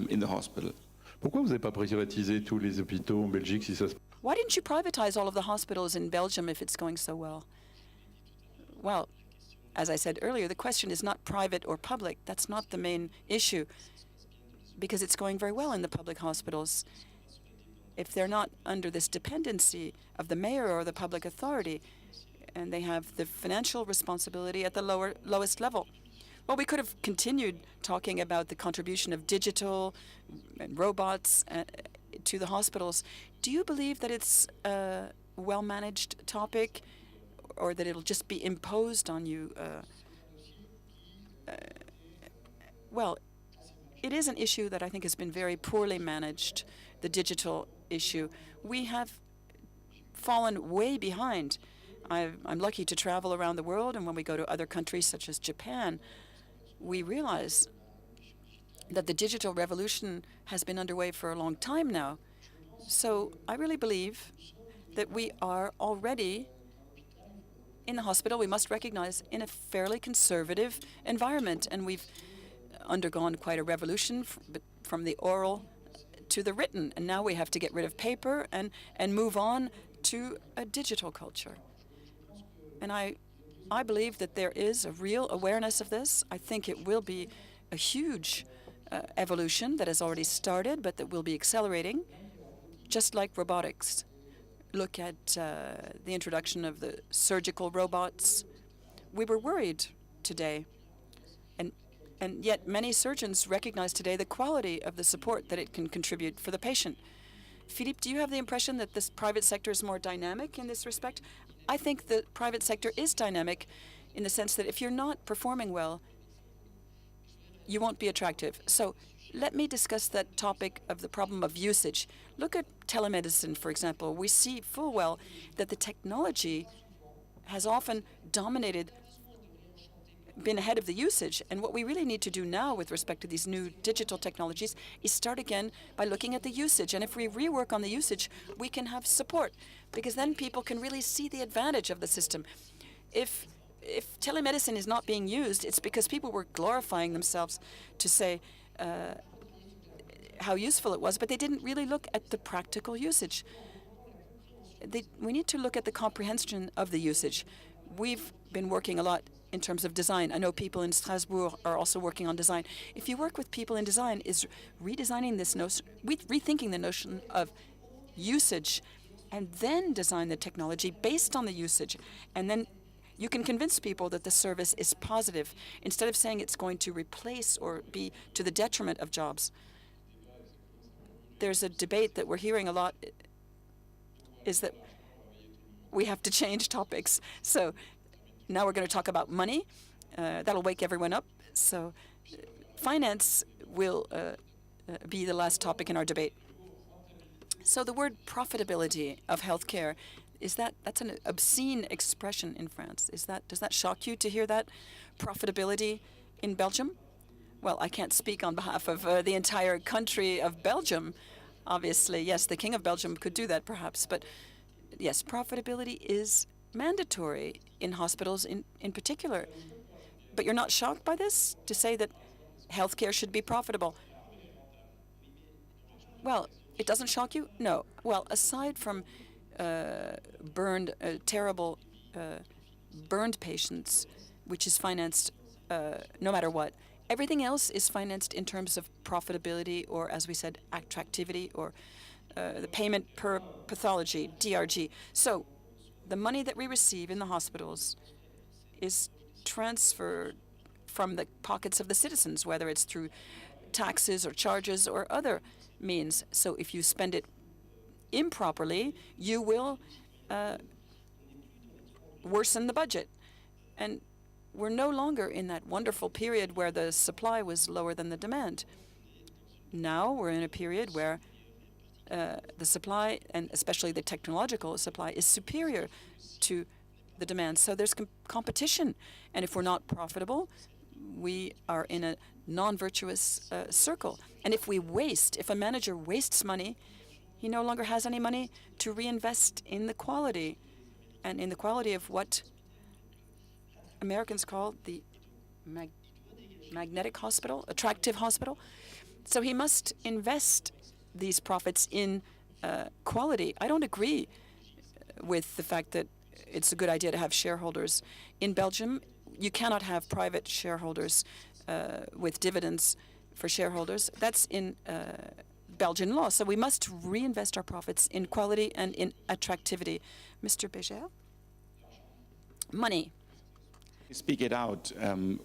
S2: in the hospital.
S3: Pourquoi vous n'avez pas privatisé tous les hôpitaux en Belgique si ça se...
S5: Why didn't you privatize all of the hospitals in Belgium if it's going so well? Well, as I said earlier, the question is not private or public. That's not the main issue, because it's going very well in the public hospitals. If they're not under this dependency of the mayor or the public authority, and they have the financial responsibility at the lowest level. Well, we could have continued talking about the contribution of digital and robots to the hospitals. Do you believe that it's a well-managed topic, or that it'll just be imposed on you? Well, it is an issue that I think has been very poorly managed, the digital issue. We have fallen way behind. I'm lucky to travel around the world, and when we go to other countries such as Japan, we realize that the digital revolution has been underway for a long time now. So I really believe that we are already in the hospital, we must recognize, in a fairly conservative environment, and we've undergone quite a revolution from the oral to the written, and now we have to get rid of paper and move on to a digital culture. And I believe that there is a real awareness of this. I think it will be a huge evolution that has already started, but that will be accelerating, just like robotics. Look at the introduction of the surgical robots. We were worried today, and yet many surgeons recognize today the quality of the support that it can contribute for the patient. Philippe, do you have the impression that this private sector is more dynamic in this respect? I think the private sector is dynamic in the sense that if you're not performing well, you won't be attractive. So let me discuss that topic of the problem of usage. Look at telemedicine, for example. We see full well that the technology has often been ahead of the usage. And what we really need to do now with respect to these new digital technologies is start again by looking at the usage. And if we rework on the usage, we can have support, because then people can really see the advantage of the system. If telemedicine is not being used, it's because people were glorifying themselves to say how useful it was, but they didn't really look at the practical usage. We need to look at the comprehension of the usage. We've been working a lot in terms of design. I know people in Strasbourg are also working on design. If you work with people in design, is redesigning this notion, rethinking the notion of usage, and then design the technology based on the usage. And then you can convince people that the service is positive, instead of saying it's going to replace or be to the detriment of jobs. There's a debate that we're hearing a lot, is that we have to change topics. So now we're going to talk about money. That'll wake everyone up. So finance will be the last topic in our debate. So the word profitability of healthcare, that's an obscene expression in France. Does that shock you to hear that? Profitability in Belgium? Well, I can't speak on behalf of the entire country of Belgium. Obviously, yes, the King of Belgium could do that perhaps, but yes, profitability is mandatory in hospitals in particular. But you're not shocked by this, to say that healthcare should be profitable? Well, it doesn't shock you? No. Well, aside from terrible burned patients, which is financed no matter what, everything else is financed in terms of profitability, or, as we said, attractivity, or the payment per pathology, DRG. So the money that we receive in the hospitals is transferred from the pockets of the citizens, whether it's through taxes or charges or other means. So if you spend it improperly, you will worsen the budget. And we're no longer in that wonderful period where the supply was lower than the demand. Now we're in a period where the supply, and especially the technological supply, is superior to the demand. So there's competition. And if we're not profitable, we are in a non-virtuous circle. And if if a manager wastes money, he no longer has any money to reinvest in the quality, and in the quality of what Americans call the magnetic hospital, attractive hospital. So he must invest these profits in quality. I don't agree with the fact that it's a good idea to have shareholders. In Belgium, you cannot have private shareholders with dividends for shareholders. That's in Belgian law. So we must reinvest our profits in quality and in attractivity. Mr. Béger? Money.
S2: Speak it out.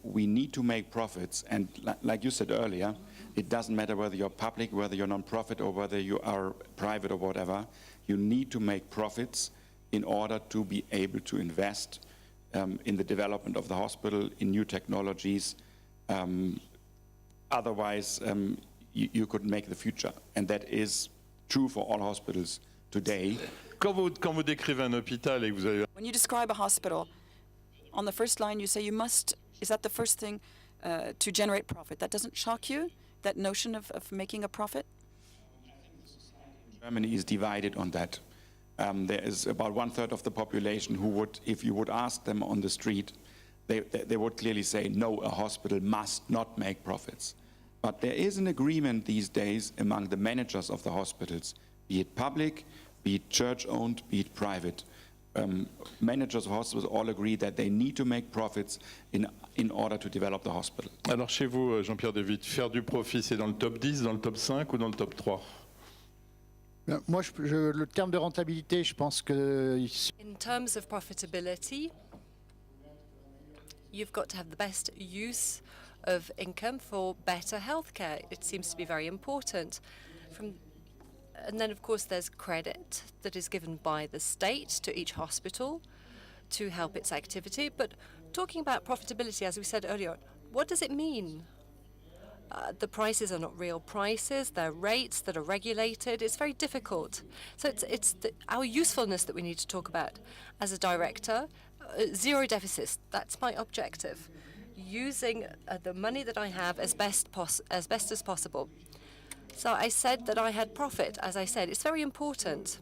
S2: We need to make profits, and like you said earlier, it doesn't matter whether you're public, whether you're non-profit, or whether you are private or whatever. You need to make profits in order to be able to invest in the development of the hospital, in new technologies. Otherwise, you couldn't make the future, and that is true for all hospitals today.
S3: Quand vous décrivez un hôpital et que vous avez...
S5: When you describe a hospital, on the first line you say you must, is that the first thing to generate profit? That doesn't shock you, that notion of making a profit?
S2: Germany is divided on that. There is about 1/3 of the population who would, if you would ask them on the street, they would clearly say, no, a hospital must not make profits. But there is an agreement these days among the managers of the hospitals, be it public, be it church-owned, be it private. Managers of hospitals all agree that they need to make profits in order to develop the hospital.
S3: Alors chez vous, Jean-Pierre De Witt, faire du profit, c'est dans le top 10, dans le top 5 ou dans le top 3?
S7: Moi, le terme de rentabilité, je pense que...
S1: In terms of profitability, you've got to have the best use of income for better healthcare. It seems to be very important. And then, of course, there's credit that is given by the state to each hospital to help its activity. But talking about profitability, as we said earlier, what does it mean? The prices are not real prices. They're rates that are regulated. It's very difficult. So it's our usefulness that we need to talk about. As a director, zero deficits, that's my objective. Using the money that I have as best as possible. So I said that I had profit, as I said. It's very important.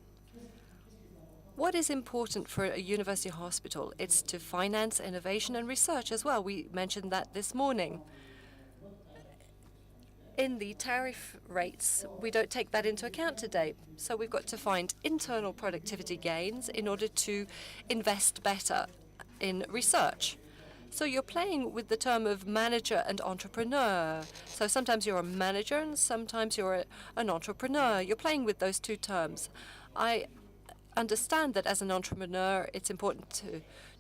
S1: What is important for a university hospital? It's to finance innovation and research as well. We mentioned that this morning. In the tariff rates, we don't take that into account today. So we've got to find internal productivity gains in order to invest better in research. So you're playing with the term of manager and entrepreneur. So sometimes you're a manager and sometimes you're an entrepreneur. You're playing with those two terms. I understand that as an entrepreneur, it's important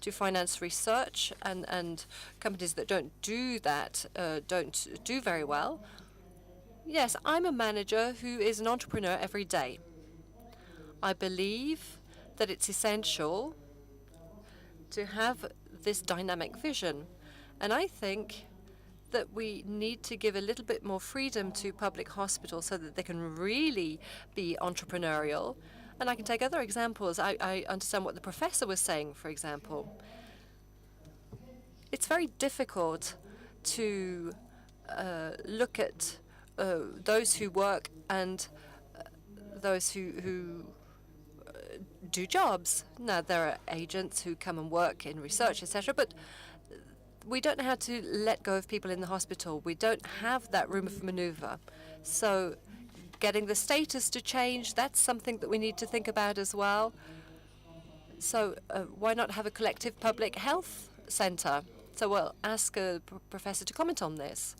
S1: to finance research, and companies that don't do that don't do very well. Yes, I'm a manager who is an entrepreneur every day. I believe that it's essential to have this dynamic vision. And I think that we need to give a little bit more freedom to public hospitals so that they can really be entrepreneurial. And I can take other examples. I understand what the professor was saying, for example. It's very difficult to look at those who work and those who do jobs. Now, there are agents who come and work in research, etc., but we don't know how to let go of people in the hospital. We don't have that room of maneuver. So getting the status to change, that's something that we need to think about as well. So why not have a collective public health center? So we'll ask a professor to comment on this.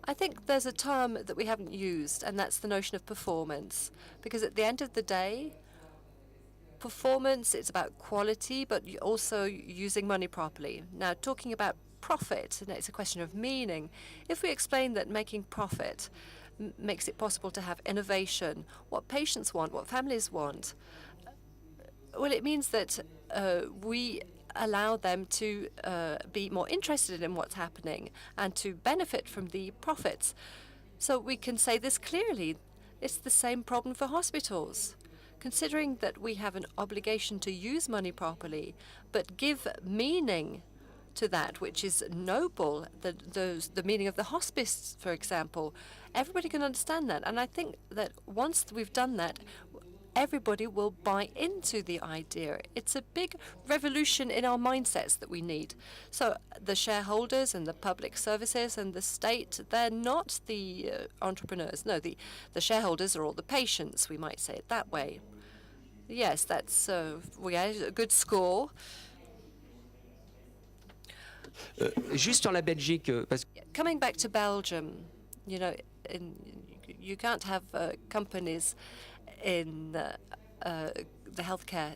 S1: I think there's a term that we haven't used, and that's the notion of performance. Because at the end of the day, performance, it's about quality, but also using money properly. Now, talking about profit, it's a question of meaning. If we explain that making profit makes it possible to have innovation, what patients want, what families want, well, it means that we allow them to be more interested in what's happening and to benefit from the profits. So we can say this clearly. It's the same problem for hospitals. Considering that we have an obligation to use money properly, but give meaning to that which is noble, the meaning of the hospice, for example, everybody can understand that. And I think that once we've done that, everybody will buy into the idea. It's a big revolution in our mindsets that we need. So the shareholders and the public services and the state, they're not the entrepreneurs. No, the shareholders are all the patients, we might say it that way. Yes, that's we had a good score.
S8: Juste sur la Belgique, parce que
S1: Coming back to Belgium, you know, you can't have companies in the healthcare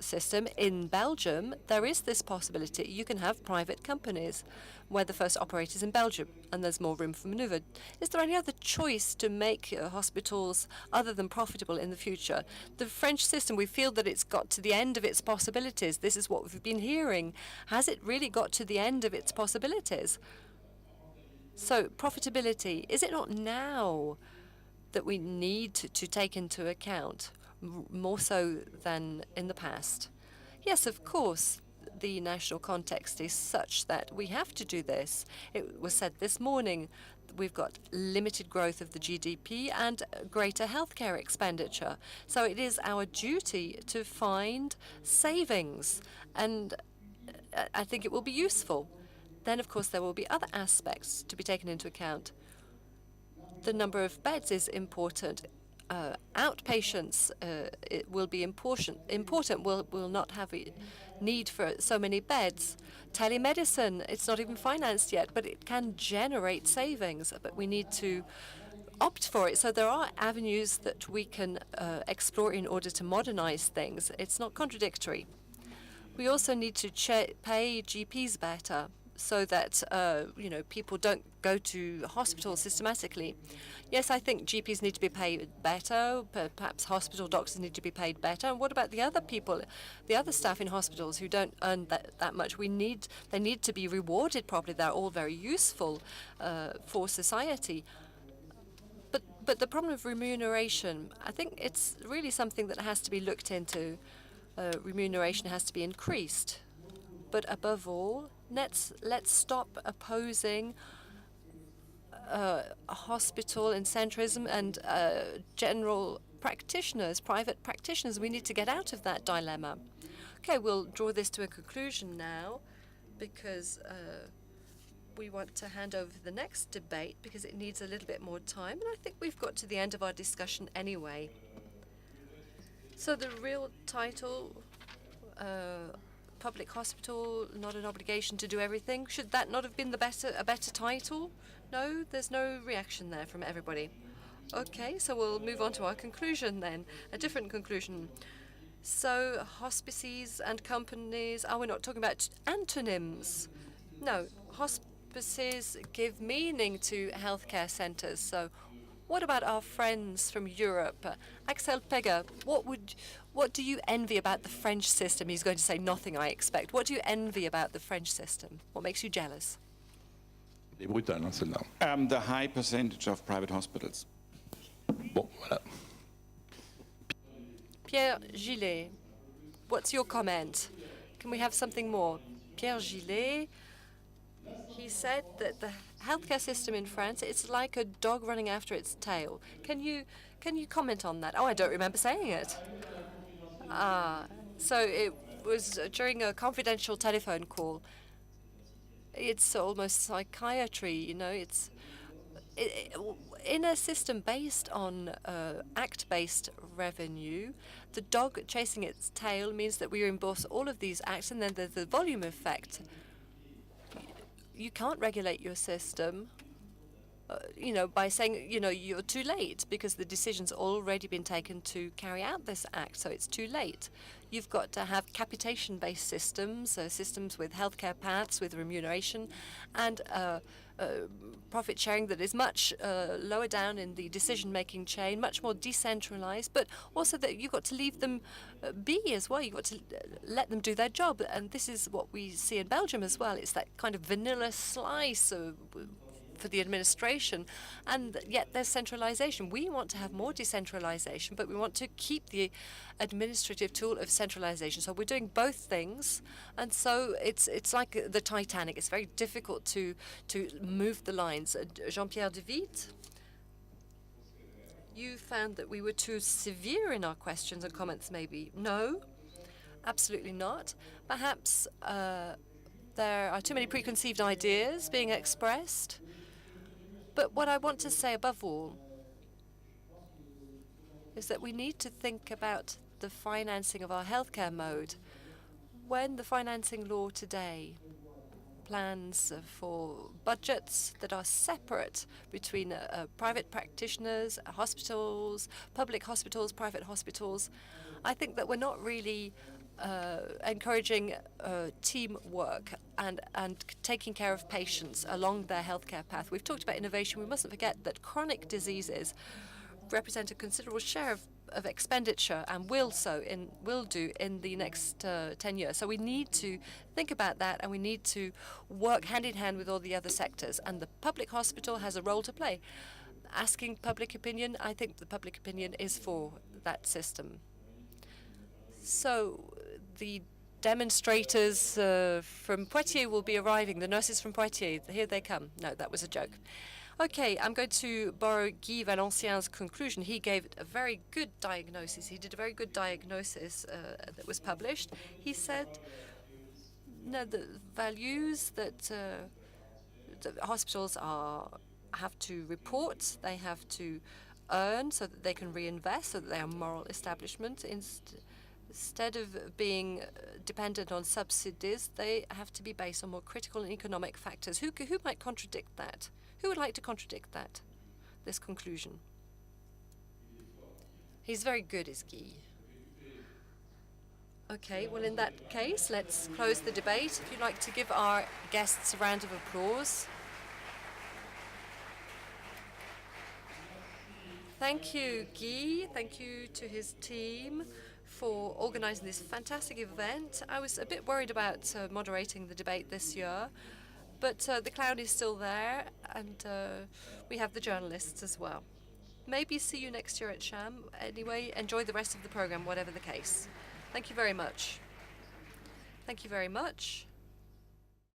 S1: system. In Belgium, there is this possibility. You can have private companies where the first operator is in Belgium, and there's more room for maneuver. Is there any other choice to make hospitals other than profitable in the future? The French system, we feel that it's got to the end of its possibilities. This is what we've been hearing. Has it really got to the end of its possibilities? So profitability, is it not now that we need to take into account, more so than in the past? Yes, of course, the national context is such that we have to do this. It was said this morning, we've got limited growth of the GDP and greater healthcare expenditure. So it is our duty to find savings, and I think it will be useful. Then, of course, there will be other aspects to be taken into account. The number of beds is important. Outpatients it will be important. We'll not have a need for so many beds. Telemedicine, it's not even financed yet, but it can generate savings. But we need to opt for it. So there are avenues that we can explore in order to modernize things. It's not contradictory. We also need to pay GPs better, so that people don't go to hospitals systematically. Yes, I think GPs need to be paid better. Perhaps hospital doctors need to be paid better. And what about the other people, the other staff in hospitals who don't earn that much? They need to be rewarded properly. They're all very useful for society. But the problem of remuneration, I think it's really something that has to be looked into. Remuneration has to be increased. But above all, let's stop opposing hospital and centrism and general practitioners, private practitioners. We need to get out of that dilemma. Okay, we'll draw this to a conclusion now, because we want to hand over the next debate because it needs a little bit more time. And I think we've got to the end of our discussion anyway. So the real title, public hospital, not an obligation to do everything. Should that not have been a better title? No, there's no reaction there from everybody. Okay, so we'll move on to our conclusion then, a different conclusion. So hospices and companies, we're not talking about antonyms. No, hospices give meaning to healthcare centers. So what about our friends from Europe? Axel Pegger, what do you envy about the French system? He's going to say nothing, I expect. What do you envy about the French system? What makes you jealous?
S3: C'est brutal, hein, celle-là.
S2: The high percentage of private hospitals.
S3: Bon, voilà.
S1: Pierre Gillet, what's your comment? Can we have something more? Pierre Gillet, he said that the healthcare system in France, it's like a dog running after its tail. Can you comment on that? Oh, I don't remember saying it. So it was during a confidential telephone call. It's almost psychiatry, you know. It's in a system based on act-based revenue. The dog chasing its tail means that we reimburse all of these acts, and then there's the volume effect. You can't regulate your system by saying, you're too late because the decision's already been taken to carry out this act, so it's too late. You've got to have capitation-based systems, systems with healthcare paths, with remuneration, and profit sharing that is much lower down in the decision-making chain, much more decentralized, but also that you've got to leave them be as well. You've got to let them do their job. And this is what we see in Belgium as well. It's that kind of vanilla slice for the administration, and yet there's centralization. We want to have more decentralization, but we want to keep the administrative tool of centralization. So we're doing both things, and so it's like the Titanic. It's very difficult to move the lines. Jean-Pierre de Witte, you found that we were too severe in our questions and comments, maybe. No, absolutely not. Perhaps there are too many preconceived ideas being expressed. But what I want to say above all is that we need to think about the financing of our healthcare mode. When the financing law today plans for budgets that are separate between private practitioners, hospitals, public hospitals, private hospitals, I think that we're not really encouraging teamwork and taking care of patients along their healthcare path. We've talked about innovation. We mustn't forget that chronic diseases represent a considerable share of expenditure and will do in the next 10 years. So we need to think about that, and we need to work hand in hand with all the other sectors. And the public hospital has a role to play. Asking public opinion, I think the public opinion is for that system. So the demonstrators from Poitiers will be arriving, the nurses from Poitiers. Here they come. No, that was a joke. Okay, I'm going to borrow Guy Valencien's conclusion. He gave a very good diagnosis. He did a very good diagnosis that was published. He said, the values that the hospitals have to report, they have to earn so that they can reinvest, so that they are moral establishment. Instead of being dependent on subsidies, they have to be based on more critical and economic factors. Who might contradict that? Who would like to contradict that, this conclusion? He's very good, is Guy. Okay, well, in that case, let's close the debate. If you'd like to give our guests a round of applause. Thank you, Guy. Thank you to his team for organizing this fantastic event. I was a bit worried about moderating the debate this year, but the crowd is still there, and we have the journalists as well. Maybe see you next year at CHAM. Anyway, enjoy the rest of the program, whatever the case. Thank you very much. Thank you very much.